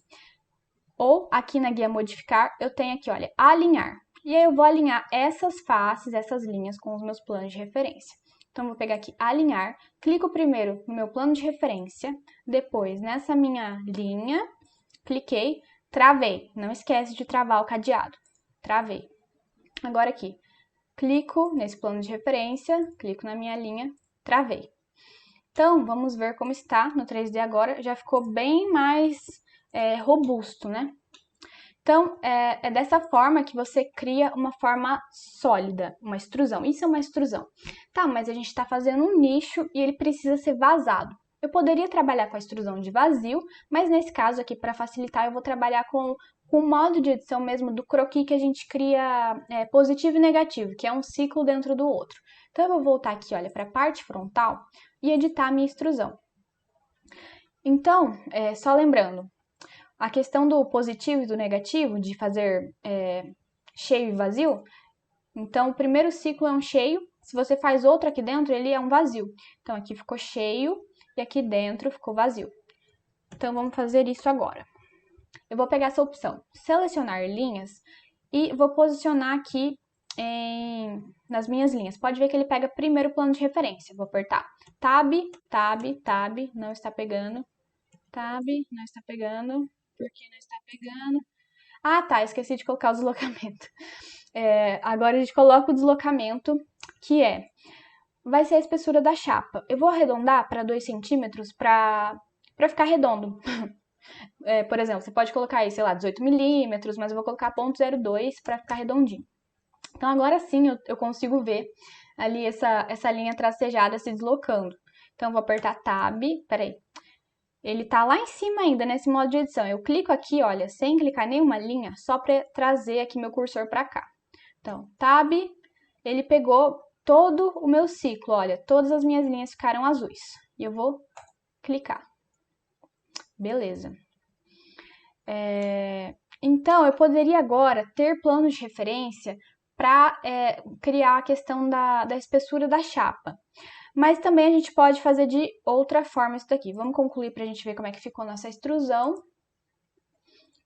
Ou aqui na guia modificar, eu tenho aqui, olha, alinhar. E aí eu vou alinhar essas faces, essas linhas com os meus planos de referência. Então, eu vou pegar aqui alinhar, clico primeiro no meu plano de referência, depois nessa minha linha, cliquei, travei. Não esquece de travar o cadeado. Travei. Agora aqui, clico nesse plano de referência, clico na minha linha, travei. Então, vamos ver como está no 3D agora. Já ficou bem mais robusto, né? Então, é dessa forma que você cria uma forma sólida, uma extrusão. Isso é uma extrusão. Tá, mas a gente está fazendo um nicho e ele precisa ser vazado. Eu poderia trabalhar com a extrusão de vazio, mas nesse caso aqui, para facilitar, eu vou trabalhar com o modo de edição mesmo do croquis que a gente cria positivo e negativo, que é um ciclo dentro do outro. Então, eu vou voltar aqui, olha, para a parte frontal e editar a minha extrusão. Então, só lembrando, a questão do positivo e do negativo, de fazer cheio e vazio, então o primeiro ciclo é um cheio, se você faz outro aqui dentro, ele é um vazio. Então aqui ficou cheio e aqui dentro ficou vazio. Então vamos fazer isso agora. Eu vou pegar essa opção, selecionar linhas, e vou posicionar aqui nas minhas linhas. Pode ver que ele pega primeiro o plano de referência. Vou apertar Tab, Tab, Tab, não está pegando. Tab, não está pegando. Por que não está pegando? Ah, tá, esqueci de colocar o deslocamento. Agora a gente coloca o deslocamento, que vai ser a espessura da chapa. Eu vou arredondar para 2 centímetros para ficar redondo. Por exemplo, você pode colocar aí, sei lá, 18 milímetros, mas eu vou colocar 0,02 para ficar redondinho. Então agora sim eu consigo ver ali essa linha tracejada se deslocando. Então eu vou apertar Tab, peraí. Ele tá lá em cima ainda nesse modo de edição. Eu clico aqui, olha, sem clicar nenhuma linha, só para trazer aqui meu cursor para cá. Então, Tab, ele pegou todo o meu ciclo, olha, todas as minhas linhas ficaram azuis. E eu vou clicar. Beleza. Então, eu poderia agora ter planos de referência para criar a questão da espessura da chapa. Mas também a gente pode fazer de outra forma isso daqui. Vamos concluir para a gente ver como é que ficou nossa extrusão.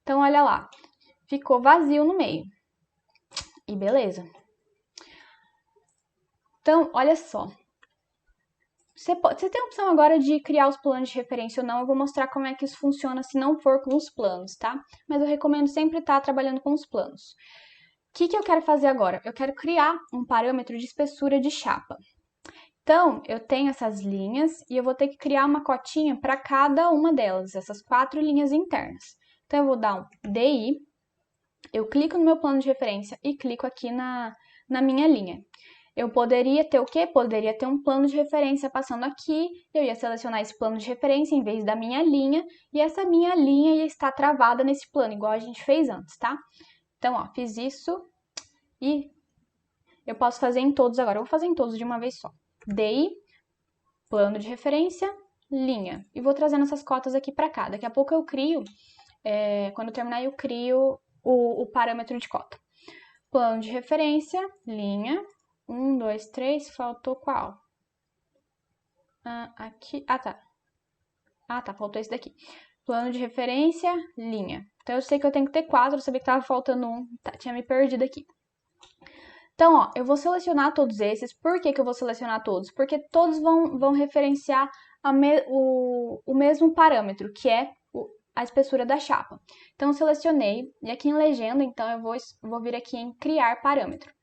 Então, olha lá. Ficou vazio no meio. E beleza. Então, olha só. Você tem a opção agora de criar os planos de referência ou não. Eu vou mostrar como é que isso funciona se não for com os planos, tá? Mas eu recomendo sempre estar trabalhando com os planos. O que eu quero fazer agora? Eu quero criar um parâmetro de espessura de chapa. Então, eu tenho essas linhas e eu vou ter que criar uma cotinha para cada uma delas, essas 4 linhas internas. Então, eu vou dar um DI, eu clico no meu plano de referência e clico aqui na minha linha. Eu poderia ter o quê? Poderia ter um plano de referência passando aqui, eu ia selecionar esse plano de referência em vez da minha linha, e essa minha linha ia estar travada nesse plano, igual a gente fez antes, tá? Então, ó, fiz isso e eu posso fazer em todos agora. Eu vou fazer em todos de uma vez só. DI, plano de referência, linha. E vou trazendo essas cotas aqui para cá. Daqui a pouco eu crio, quando eu terminar, eu crio o parâmetro de cota. Plano de referência, linha. 1, 2, 3, faltou qual? Aqui. Tá. Faltou esse daqui. Plano de referência, linha. Então eu sei que eu tenho que ter 4, eu sabia que estava faltando um, tinha me perdido aqui. Então, ó, eu vou selecionar todos esses. Por que eu vou selecionar todos? Porque todos vão referenciar o mesmo parâmetro, que é a espessura da chapa. Então, eu selecionei, e aqui em legenda, então, eu vou vir aqui em criar parâmetro.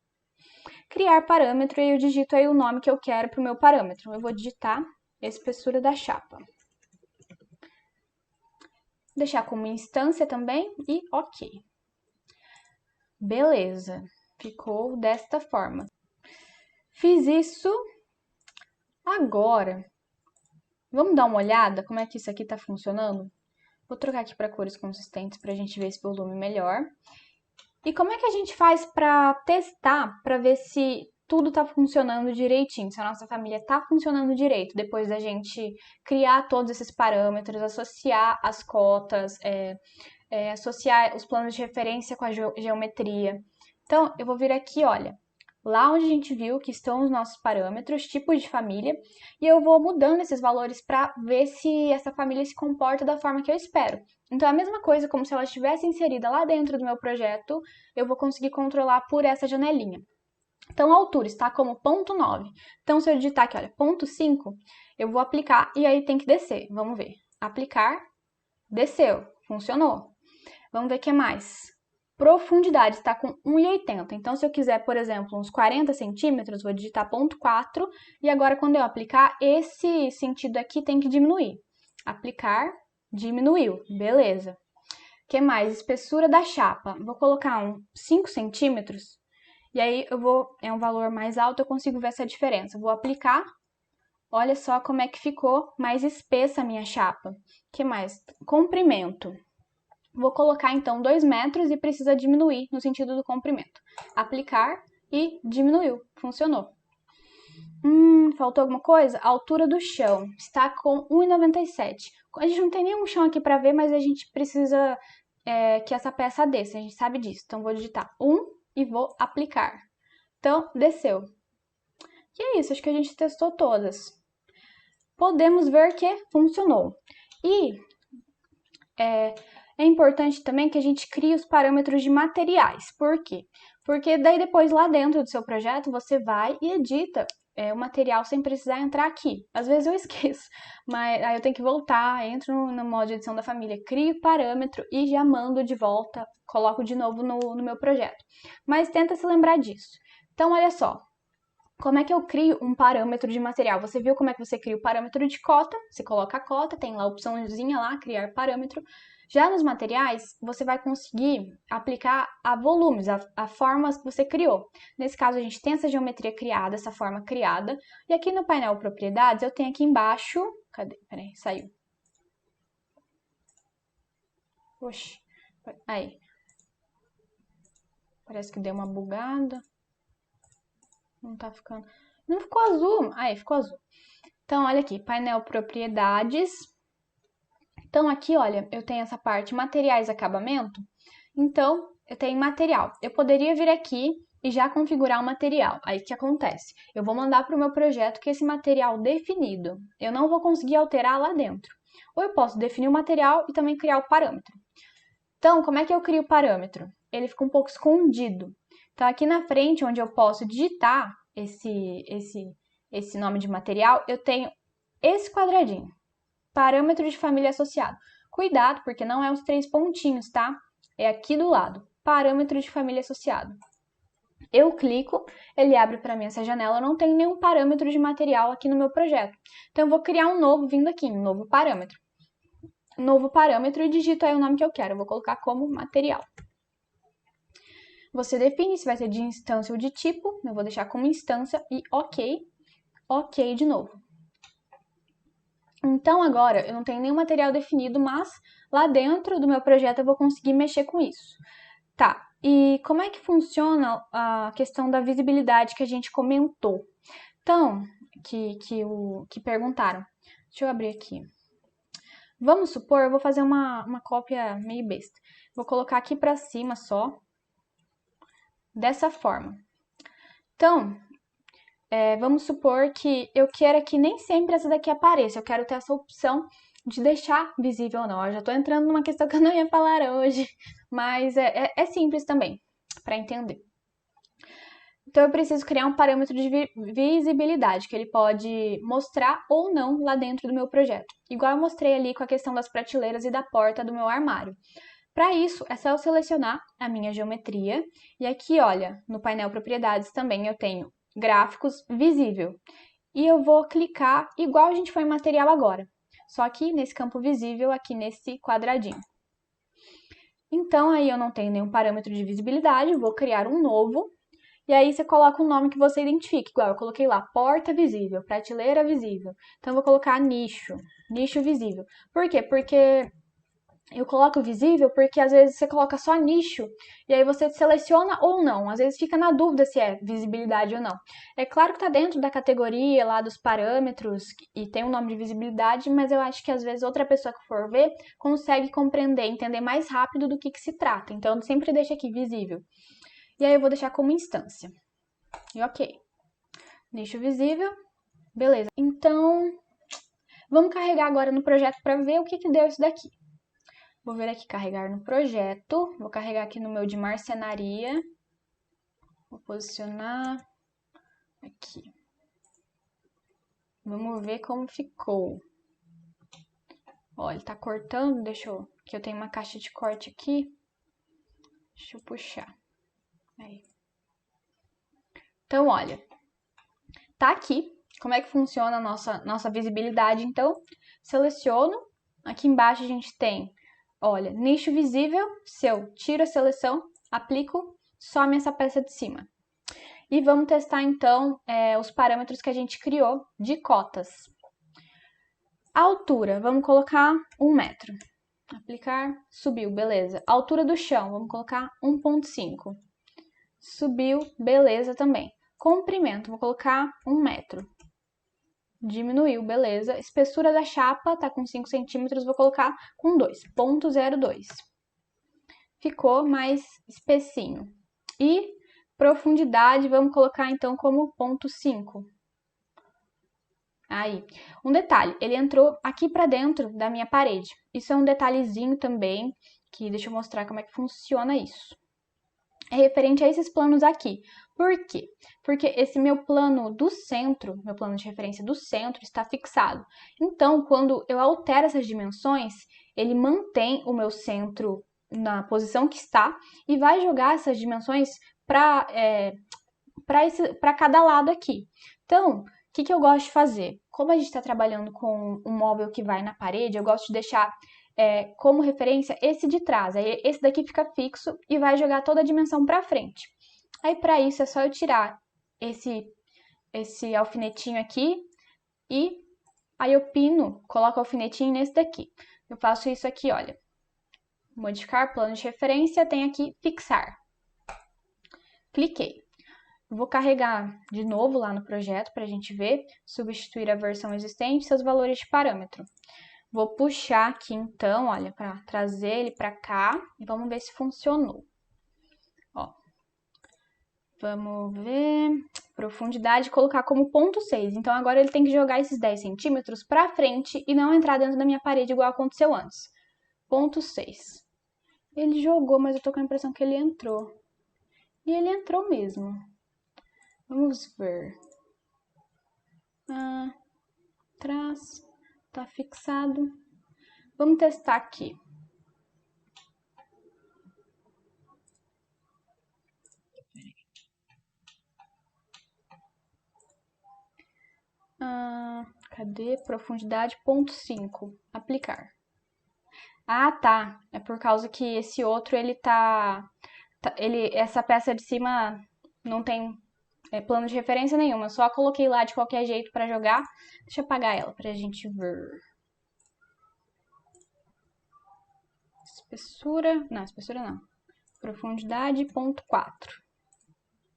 Criar parâmetro, e eu digito aí o nome que eu quero para o meu parâmetro. Eu vou digitar espessura da chapa. Deixar como instância também e ok. Beleza, ficou desta forma. Fiz isso. Agora, vamos dar uma olhada como é que isso aqui está funcionando? Vou trocar aqui para cores consistentes para a gente ver esse volume melhor. E como é que a gente faz para testar, para ver se tudo está funcionando direitinho, se a nossa família está funcionando direito, depois da gente criar todos esses parâmetros, associar as cotas, associar os planos de referência com a geometria. Então, eu vou vir aqui, olha, lá onde a gente viu que estão os nossos parâmetros, tipos de família, e eu vou mudando esses valores para ver se essa família se comporta da forma que eu espero. Então, é a mesma coisa, como se ela estivesse inserida lá dentro do meu projeto, eu vou conseguir controlar por essa janelinha. Então, a altura está como 0,9. Então, se eu digitar aqui, olha, 0,5, eu vou aplicar e aí tem que descer. Vamos ver. Aplicar, desceu, funcionou. Vamos ver o que mais. Profundidade está com 1,80. Então, se eu quiser, por exemplo, uns 40 centímetros, vou digitar 0,4. E agora, quando eu aplicar, esse sentido aqui tem que diminuir. Aplicar, diminuiu. Beleza. O que mais? Espessura da chapa. Vou colocar uns 5 centímetros. E aí, é um valor mais alto, eu consigo ver essa diferença. Vou aplicar. Olha só como é que ficou mais espessa a minha chapa. O que mais? Comprimento. Vou colocar então 2 metros e precisa diminuir no sentido do comprimento. Aplicar e diminuiu, funcionou. Faltou alguma coisa? A altura do chão está com 1,97. A gente não tem nenhum chão aqui para ver, mas a gente precisa que essa peça desça, a gente sabe disso. Então vou digitar 1 e vou aplicar. Então, desceu. E é isso, acho que a gente testou todas. Podemos ver que funcionou. E é importante também que a gente crie os parâmetros de materiais. Por quê? Porque daí depois lá dentro do seu projeto você vai e edita o material sem precisar entrar aqui. Às vezes eu esqueço, mas aí eu tenho que voltar, entro no modo de edição da família, crio o parâmetro e já mando de volta, coloco de novo no meu projeto. Mas tenta se lembrar disso. Então, olha só. Como é que eu crio um parâmetro de material? Você viu como é que você cria o parâmetro de cota? Você coloca a cota, tem lá a opçãozinha lá, criar parâmetro. Já nos materiais, você vai conseguir aplicar a volumes, a formas que você criou. Nesse caso, a gente tem essa geometria criada, essa forma criada. E aqui no painel propriedades, eu tenho aqui embaixo... Cadê? Peraí, saiu. Oxi, aí. Parece que deu uma bugada. Não tá ficando... Não ficou azul. Aí, ficou azul. Então, olha aqui, painel propriedades. Então, aqui, olha, eu tenho essa parte materiais acabamento. Então, eu tenho material. Eu poderia vir aqui e já configurar o material. Aí, o que acontece? Eu vou mandar para o meu projeto que esse material definido, eu não vou conseguir alterar lá dentro. Ou eu posso definir o material e também criar o parâmetro. Então, como é que eu crio o parâmetro? Ele fica um pouco escondido. Então, aqui na frente, onde eu posso digitar esse nome de material, eu tenho esse quadradinho. Parâmetro de família associado. Cuidado, porque não é os 3 pontinhos, tá? É aqui do lado. Parâmetro de família associado. Eu clico, ele abre para mim essa janela. Eu não tenho nenhum parâmetro de material aqui no meu projeto. Então, eu vou criar um novo vindo aqui, um novo parâmetro. Novo parâmetro e digito aí o nome que eu quero. Eu vou colocar como material. Você define se vai ser de instância ou de tipo. Eu vou deixar como instância e ok. Ok de novo. Então, agora, eu não tenho nenhum material definido, mas lá dentro do meu projeto eu vou conseguir mexer com isso. Tá, e como é que funciona a questão da visibilidade que a gente comentou? Então, que perguntaram. Deixa eu abrir aqui. Vamos supor, eu vou fazer uma cópia meio besta. Vou colocar aqui para cima só, dessa forma. Então, vamos supor que eu queira que nem sempre essa daqui apareça. Eu quero ter essa opção de deixar visível ou não. Eu já estou entrando numa questão que eu não ia falar hoje, mas é simples também, para entender. Então, eu preciso criar um parâmetro de visibilidade, que ele pode mostrar ou não lá dentro do meu projeto. Igual eu mostrei ali com a questão das prateleiras e da porta do meu armário. Para isso, é só eu selecionar a minha geometria. E aqui, olha, no painel propriedades também eu tenho gráficos visível. E eu vou clicar igual a gente foi em material agora. Só que nesse campo visível, aqui nesse quadradinho. Então, aí eu não tenho nenhum parâmetro de visibilidade, vou criar um novo. E aí você coloca um nome que você identifique, igual eu coloquei lá, porta visível, prateleira visível. Então eu vou colocar nicho, nicho visível. Por quê? Porque eu coloco visível porque às vezes você coloca só nicho e aí você seleciona ou não. Às vezes fica na dúvida se é visibilidade ou não. É claro que está dentro da categoria lá dos parâmetros e tem um nome de visibilidade, mas eu acho que às vezes outra pessoa que for ver consegue compreender, entender mais rápido do que se trata. Então eu sempre deixo aqui visível. E aí eu vou deixar como instância. E ok. Nicho visível. Beleza. Então, vamos carregar agora no projeto para ver o que deu isso daqui. Vou vir aqui carregar no projeto. Vou carregar aqui no meu de marcenaria. Vou posicionar aqui. Vamos ver como ficou. Ó, ele tá cortando. Deixa eu... que eu tenho uma caixa de corte aqui. Deixa eu puxar. Aí. Então, olha. Tá aqui. Como é que funciona a nossa visibilidade? Então, seleciono. Aqui embaixo a gente tem, olha, nicho visível. Se eu tiro a seleção, aplico, some essa peça de cima. E vamos testar, então, os parâmetros que a gente criou de cotas. A altura, vamos colocar 1 metro. Aplicar, subiu, beleza. A altura do chão, vamos colocar 1,5. Subiu, beleza também. Comprimento, vou colocar 1 metro. Diminuiu, beleza. Espessura da chapa tá com 5 centímetros, vou colocar com 2,02. Ficou mais espessinho. E profundidade, vamos colocar então como 0,5. Aí, um detalhe, ele entrou aqui para dentro da minha parede. Isso é um detalhezinho também, que deixa eu mostrar como é que funciona isso. É referente a esses planos aqui. Por quê? Porque esse meu plano do centro, meu plano de referência do centro está fixado. Então, quando eu altero essas dimensões, ele mantém o meu centro na posição que está e vai jogar essas dimensões para cada lado aqui. Então, o que eu gosto de fazer? Como a gente está trabalhando com um móvel que vai na parede, eu gosto de deixar como referência esse de trás. Aí esse daqui fica fixo e vai jogar toda a dimensão para frente. Aí para isso é só eu tirar esse alfinetinho aqui e aí eu pino, coloco o alfinetinho nesse daqui. Eu faço isso aqui, olha. modificar plano de referência, tem aqui fixar. Cliquei. Vou carregar de novo lá no projeto para a gente ver, substituir a versão existente e seus valores de parâmetro. Vou puxar aqui então, olha, para trazer ele para cá e vamos ver se funcionou. Ó, vamos ver, profundidade, colocar como 0,6. Então agora ele tem que jogar esses 10 centímetros para frente e não entrar dentro da minha parede igual aconteceu antes. 0,6. Ele jogou, mas eu tô com a impressão que ele entrou. E ele entrou mesmo. Vamos ver. Atrás. Tá fixado. Vamos testar aqui. Cadê? Profundidade 0,5. Aplicar. Ah, tá. É por causa que esse outro, ele tá... essa peça de cima não tem plano de referência nenhuma. Só coloquei lá de qualquer jeito pra jogar. Deixa eu apagar ela pra gente ver. Espessura... Não, espessura não. Profundidade 0,4.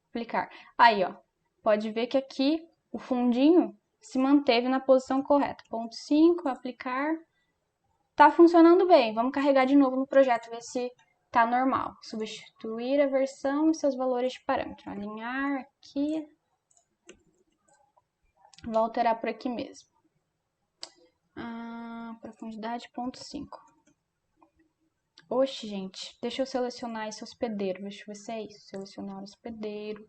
Aplicar. Aí, ó. Pode ver que aqui o fundinho se manteve na posição correta. 0,5, aplicar. Tá funcionando bem. Vamos carregar de novo no projeto, ver se tá normal. Substituir a versão e seus valores de parâmetro. Alinhar aqui. Vou alterar por aqui mesmo. Profundidade 0,5. Oxe, gente. Deixa eu selecionar esse hospedeiro. Deixa eu ver se é isso. Selecionar o hospedeiro.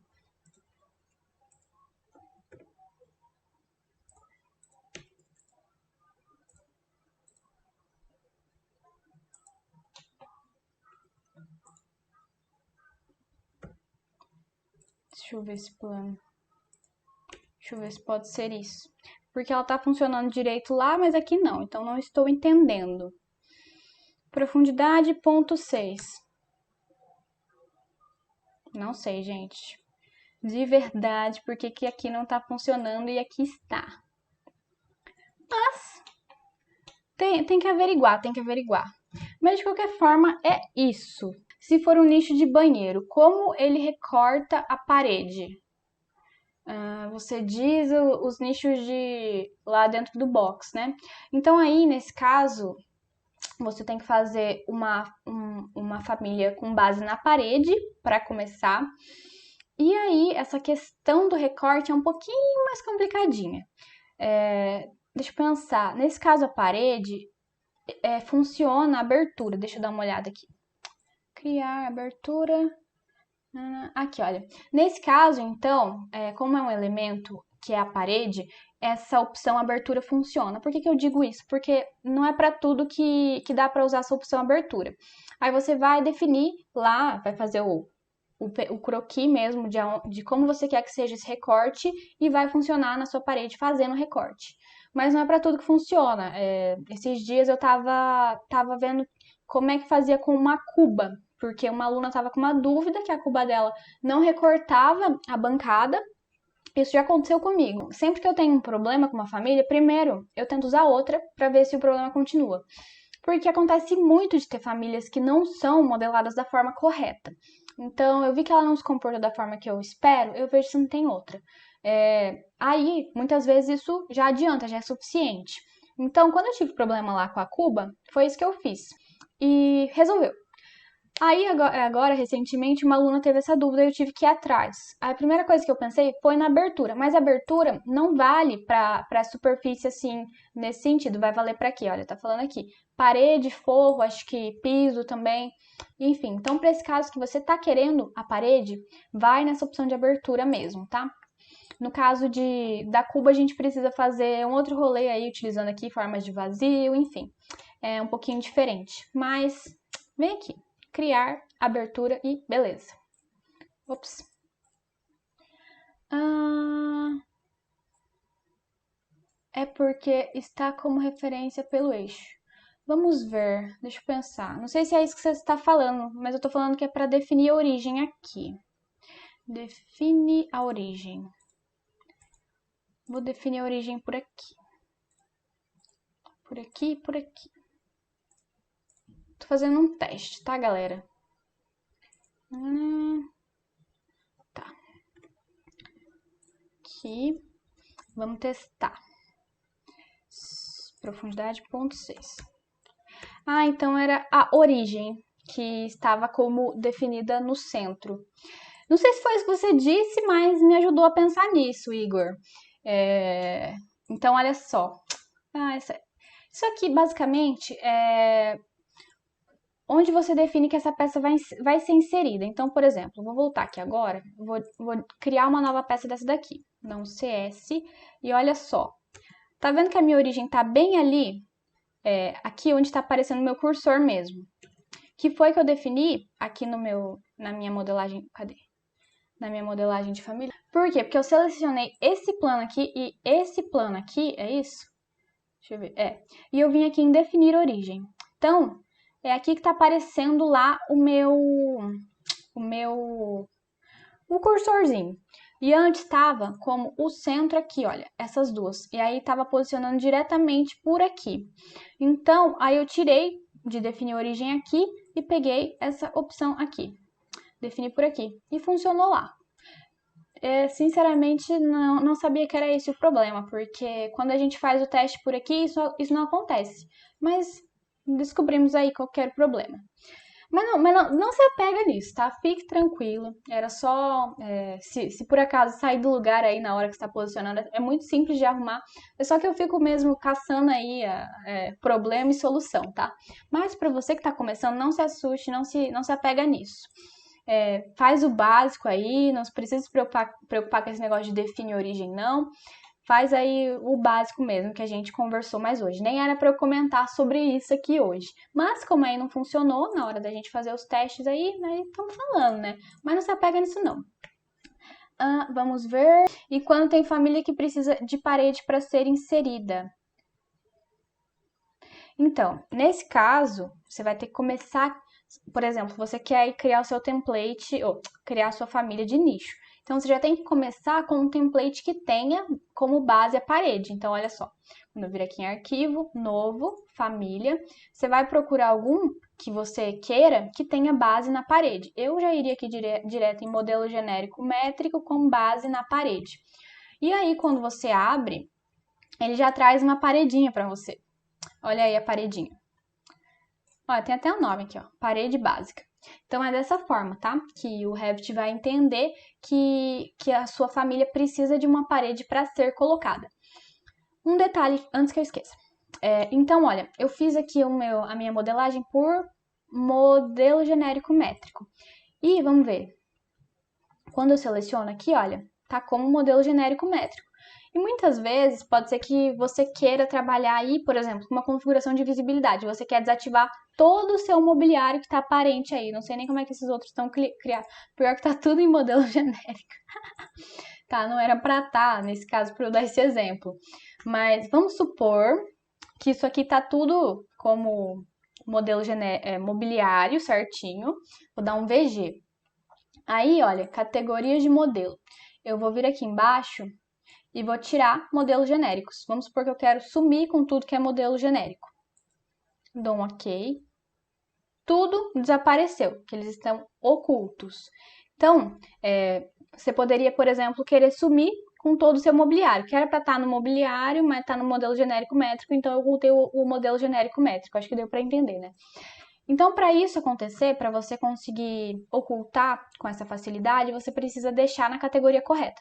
Deixa eu ver esse plano. Deixa eu ver se pode ser isso. Porque ela tá funcionando direito lá, mas aqui não. Então, não estou entendendo. Profundidade 0,6. Não sei, gente. De verdade, porque que aqui não tá funcionando e aqui está. Mas, tem que averiguar, tem que averiguar. Mas, de qualquer forma, é isso. Se for um nicho de banheiro, como ele recorta a parede? Você diz os nichos de lá dentro do box, né? Então aí, nesse caso, você tem que fazer uma família com base na parede, para começar. E aí, essa questão do recorte é um pouquinho mais complicadinha. Deixa eu pensar. Nesse caso, a parede funciona a abertura. Deixa eu dar uma olhada aqui. Criar abertura. Aqui, olha. Nesse caso, então, como é um elemento que é a parede, essa opção abertura funciona. Por que eu digo isso? Porque não é para tudo que dá para usar essa opção abertura. Aí você vai definir lá, vai fazer o croquis mesmo de como você quer que seja esse recorte e vai funcionar na sua parede fazendo o recorte. Mas não é para tudo que funciona. Esses dias eu tava vendo como é que fazia com uma cuba, porque uma aluna estava com uma dúvida que a cuba dela não recortava a bancada. Isso já aconteceu comigo. Sempre que eu tenho um problema com uma família, primeiro eu tento usar outra para ver se o problema continua. Porque acontece muito de ter famílias que não são modeladas da forma correta. Então, eu vi que ela não se comporta da forma que eu espero, eu vejo se não tem outra. Aí, muitas vezes isso já adianta, já é suficiente. Então, quando eu tive problema lá com a cuba, foi isso que eu fiz. E resolveu. Aí, agora, recentemente, uma aluna teve essa dúvida e eu tive que ir atrás. A primeira coisa que eu pensei foi na abertura, mas a abertura não vale para superfície assim, nesse sentido, vai valer para aqui, olha, tá falando aqui. Parede, forro, acho que piso também, enfim. Então, para esse caso que você tá querendo a parede, vai nessa opção de abertura mesmo, tá? No caso da cuba, a gente precisa fazer um outro rolê aí, utilizando aqui formas de vazio, enfim. É um pouquinho diferente, mas vem aqui. Criar, abertura e beleza. Ops. É porque está como referência pelo eixo. Vamos ver, deixa eu pensar. Não sei se é isso que você está falando, mas eu estou falando que é para definir a origem aqui. Define a origem. Vou definir a origem por aqui. Por aqui e por aqui. Tô fazendo um teste, tá, galera? Tá. Aqui. Vamos testar. Profundidade 0,6. Ah, então era a origem que estava como definida no centro. Não sei se foi isso que você disse, mas me ajudou a pensar nisso, Igor. Então, olha só. Isso aqui, basicamente, é onde você define que essa peça vai ser inserida. Então, por exemplo, vou voltar aqui agora, vou criar uma nova peça dessa daqui. Dá um CS, e olha só. Tá vendo que a minha origem tá bem ali? Aqui onde está aparecendo o meu cursor mesmo. Que foi que eu defini aqui na minha modelagem, cadê? Na minha modelagem de família. Por quê? Porque eu selecionei esse plano aqui e esse plano aqui, é isso? Deixa eu ver, E eu vim aqui em definir origem. Então, é aqui que tá aparecendo lá o cursorzinho. E antes estava como o centro aqui, olha, essas duas. E aí estava posicionando diretamente por aqui. Então, aí eu tirei de definir origem aqui e peguei essa opção aqui. Defini por aqui. E funcionou lá. Sinceramente, não sabia que era esse o problema, porque quando a gente faz o teste por aqui, isso não acontece. Mas descobrimos aí qual que era o problema. Mas não se apega nisso, tá? Fique tranquilo. Era só, se por acaso sair do lugar aí na hora que está posicionando, é muito simples de arrumar. É só que eu fico mesmo caçando aí problema e solução, tá? Mas para você que está começando, não se assuste, não se apega nisso. Faz o básico aí, não precisa se preocupar com esse negócio de definir origem, não. Faz aí o básico mesmo, que a gente conversou mais hoje. Nem era para eu comentar sobre isso aqui hoje. Mas como aí não funcionou, na hora da gente fazer os testes aí estamos falando, né? Mas não se apega nisso não. Vamos ver. E quando tem família que precisa de parede para ser inserida? Então, nesse caso, você vai ter que começar, por exemplo, você quer criar o seu template, ou criar a sua família de nicho. Então, você já tem que começar com um template que tenha como base a parede. Então, olha só, quando eu vir aqui em arquivo, novo, família, você vai procurar algum que você queira que tenha base na parede. Eu já iria aqui direto em modelo genérico métrico com base na parede. E aí, quando você abre, ele já traz uma paredinha para você. Olha aí a paredinha. Olha, tem até o nome aqui, ó, parede básica. Então, é dessa forma, tá? Que o Revit vai entender que a sua família precisa de uma parede para ser colocada. Um detalhe, antes que eu esqueça. Então, olha, eu fiz aqui a minha modelagem por modelo genérico métrico. E, vamos ver. Quando eu seleciono aqui, olha, tá como modelo genérico métrico. E muitas vezes pode ser que você queira trabalhar aí, por exemplo, com uma configuração de visibilidade. Você quer desativar todo o seu mobiliário que está aparente aí. Não sei nem como é que esses outros estão criados. Pior que tá tudo em modelo genérico. Tá, não era para estar, nesse caso, para eu dar esse exemplo. Mas vamos supor que isso aqui tá tudo como modelo mobiliário certinho. Vou dar um VG. Aí, olha, categorias de modelo. Eu vou vir aqui embaixo e vou tirar modelos genéricos. Vamos supor que eu quero sumir com tudo que é modelo genérico. Dou um OK. Tudo desapareceu, que eles estão ocultos. Então, você poderia, por exemplo, querer sumir com todo o seu mobiliário, que era para estar no mobiliário, mas está no modelo genérico métrico, então eu ocultei o modelo genérico métrico. Acho que deu para entender, né? Então, para isso acontecer, para você conseguir ocultar com essa facilidade, você precisa deixar na categoria correta.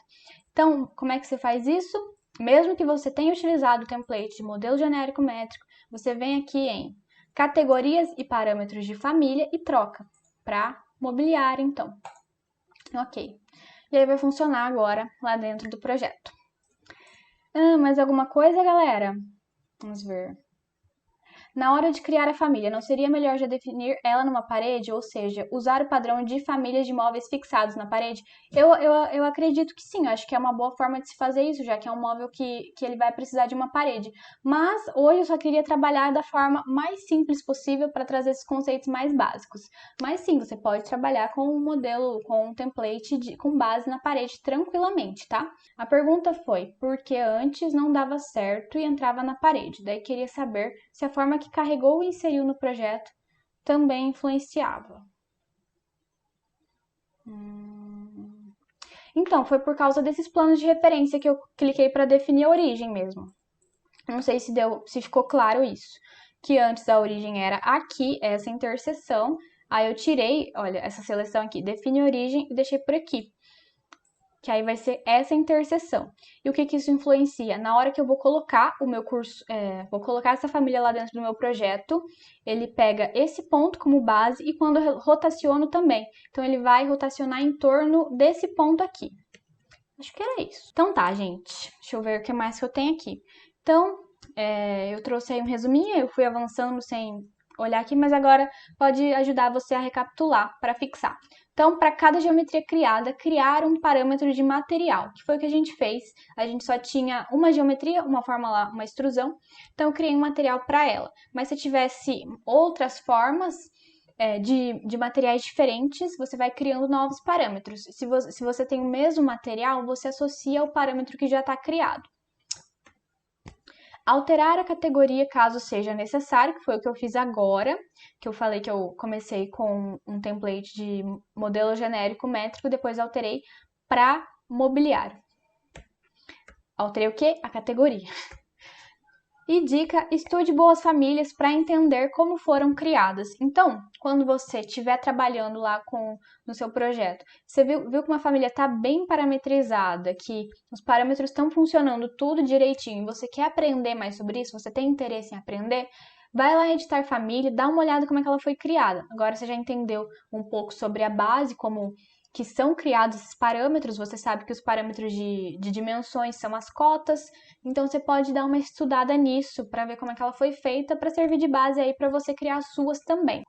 Então, como é que você faz isso? Mesmo que você tenha utilizado o template de modelo genérico métrico, você vem aqui em categorias e parâmetros de família e troca para mobiliário, então. Ok. E aí vai funcionar agora lá dentro do projeto. Mais alguma coisa, galera? Vamos ver. Na hora de criar a família, não seria melhor já definir ela numa parede, ou seja, usar o padrão de famílias de móveis fixados na parede? Eu acredito que sim, eu acho que é uma boa forma de se fazer isso, já que é um móvel que ele vai precisar de uma parede. Mas hoje eu só queria trabalhar da forma mais simples possível para trazer esses conceitos mais básicos. Mas sim, você pode trabalhar com um modelo, com um template com base na parede tranquilamente, tá? A pergunta foi, por que antes não dava certo e entrava na parede? Daí queria saber se a forma que carregou e inseriu no projeto também influenciava. Então, foi por causa desses planos de referência que eu cliquei para definir a origem mesmo. Não sei se ficou claro isso. Que antes a origem era aqui, essa interseção. Aí eu tirei, olha, essa seleção aqui, define origem e deixei por aqui. Que aí vai ser essa interseção. E o que isso influencia? Na hora que eu vou colocar o meu curso, vou colocar essa família lá dentro do meu projeto, ele pega esse ponto como base e quando eu rotaciono também. Então ele vai rotacionar em torno desse ponto aqui. Acho que era isso. Então tá, gente. Deixa eu ver o que mais que eu tenho aqui. Então, eu trouxe aí um resuminho, eu fui avançando sem olhar aqui, mas agora pode ajudar você a recapitular para fixar. Então, para cada geometria criada, criar um parâmetro de material, que foi o que a gente fez. A gente só tinha uma geometria, uma fórmula, uma extrusão, então eu criei um material para ela. Mas se tivesse outras formas de materiais diferentes, você vai criando novos parâmetros. Se você tem o mesmo material, você associa ao parâmetro que já está criado. Alterar a categoria caso seja necessário, que foi o que eu fiz agora, que eu falei que eu comecei com um template de modelo genérico métrico, depois alterei para mobiliário. Alterei o quê? A categoria. E dica, estude boas famílias para entender como foram criadas. Então, quando você estiver trabalhando lá no seu projeto, você viu que uma família está bem parametrizada, que os parâmetros estão funcionando tudo direitinho, você quer aprender mais sobre isso, você tem interesse em aprender, vai lá em editar família, dá uma olhada como é que ela foi criada. Agora você já entendeu um pouco sobre a base, como que são criados esses parâmetros, você sabe que os parâmetros de dimensões são as cotas, então você pode dar uma estudada nisso para ver como é que ela foi feita, para servir de base aí para você criar as suas também.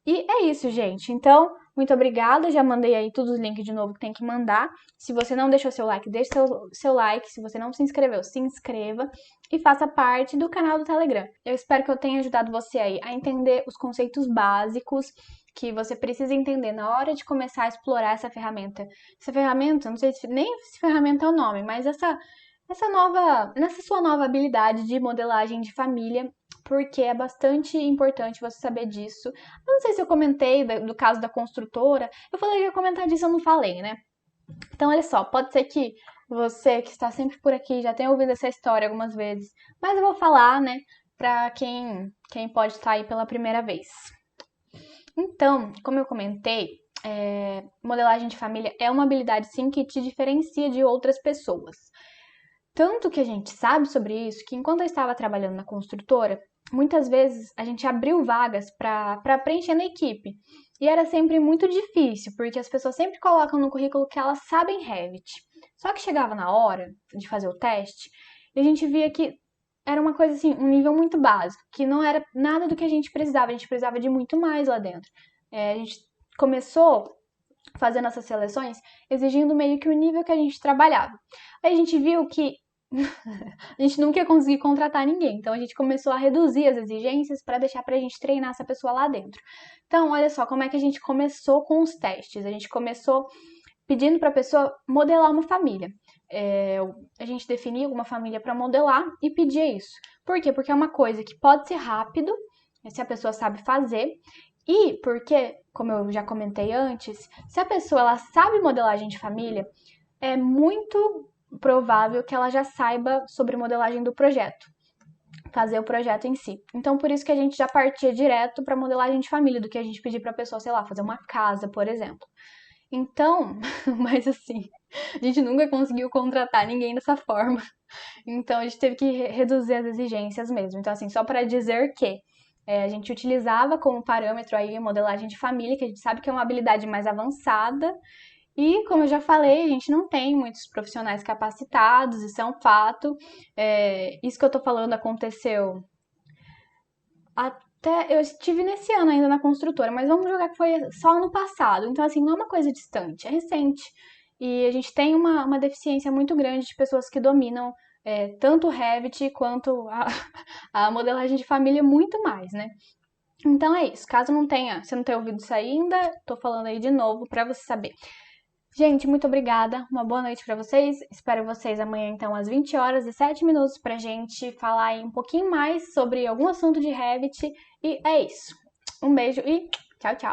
E é isso, gente. Então, muito obrigada. Já mandei aí todos os links de novo que tem que mandar. Se você não deixou seu like, deixe seu like. Se você não se inscreveu, se inscreva e faça parte do canal do Telegram. Eu espero que eu tenha ajudado você aí a entender os conceitos básicos que você precisa entender na hora de começar a explorar essa ferramenta. Essa ferramenta, não sei nem se ferramenta é o nome, mas nessa sua nova habilidade de modelagem de família, porque é bastante importante você saber disso. Eu não sei se eu comentei do caso da construtora, eu falei que ia comentar disso, eu não falei, né? Então, olha só, pode ser que você que está sempre por aqui já tenha ouvido essa história algumas vezes, mas eu vou falar, né, para quem pode estar aí pela primeira vez. Então, como eu comentei, modelagem de família é uma habilidade sim que te diferencia de outras pessoas. Tanto que a gente sabe sobre isso que enquanto eu estava trabalhando na construtora, muitas vezes a gente abriu vagas para preencher na equipe. E era sempre muito difícil, porque as pessoas sempre colocam no currículo que elas sabem Revit. Só que chegava na hora de fazer o teste e a gente via que era uma coisa assim, um nível muito básico, que não era nada do que a gente precisava de muito mais lá dentro. A gente começou fazendo essas seleções exigindo meio que o nível que a gente trabalhava. Aí a gente viu que a gente nunca ia conseguir contratar ninguém, então a gente começou a reduzir as exigências para deixar pra gente treinar essa pessoa lá dentro. Então, olha só como é que a gente começou com os testes. A gente começou pedindo para a pessoa modelar uma família. A gente definia alguma família para modelar e pedia isso. Por quê? Porque é uma coisa que pode ser rápido, se a pessoa sabe fazer, e porque, como eu já comentei antes, se a pessoa ela sabe modelagem de família, é muito provável que ela já saiba sobre modelagem do projeto, fazer o projeto em si. Então, por isso que a gente já partia direto para modelagem de família, do que a gente pedir para a pessoa, sei lá, fazer uma casa, por exemplo. Então, mas assim, a gente nunca conseguiu contratar ninguém dessa forma. Então, a gente teve que reduzir as exigências mesmo. Então, assim, só para dizer que a gente utilizava como parâmetro aí a modelagem de família, que a gente sabe que é uma habilidade mais avançada. E, como eu já falei, a gente não tem muitos profissionais capacitados, isso é um fato. Isso que eu tô falando aconteceu até. Eu estive nesse ano ainda na construtora, mas vamos jogar que foi só ano passado. Então, assim, não é uma coisa distante, é recente. E a gente tem uma deficiência muito grande de pessoas que dominam tanto o Revit quanto a modelagem de família, muito mais, né? Então é isso. Caso você não tenha ouvido isso ainda, tô falando aí de novo para você saber. Gente, muito obrigada. Uma boa noite para vocês. Espero vocês amanhã, então, às 20 horas e 7 minutos pra gente falar aí um pouquinho mais sobre algum assunto de Revit. E é isso. Um beijo e tchau, tchau!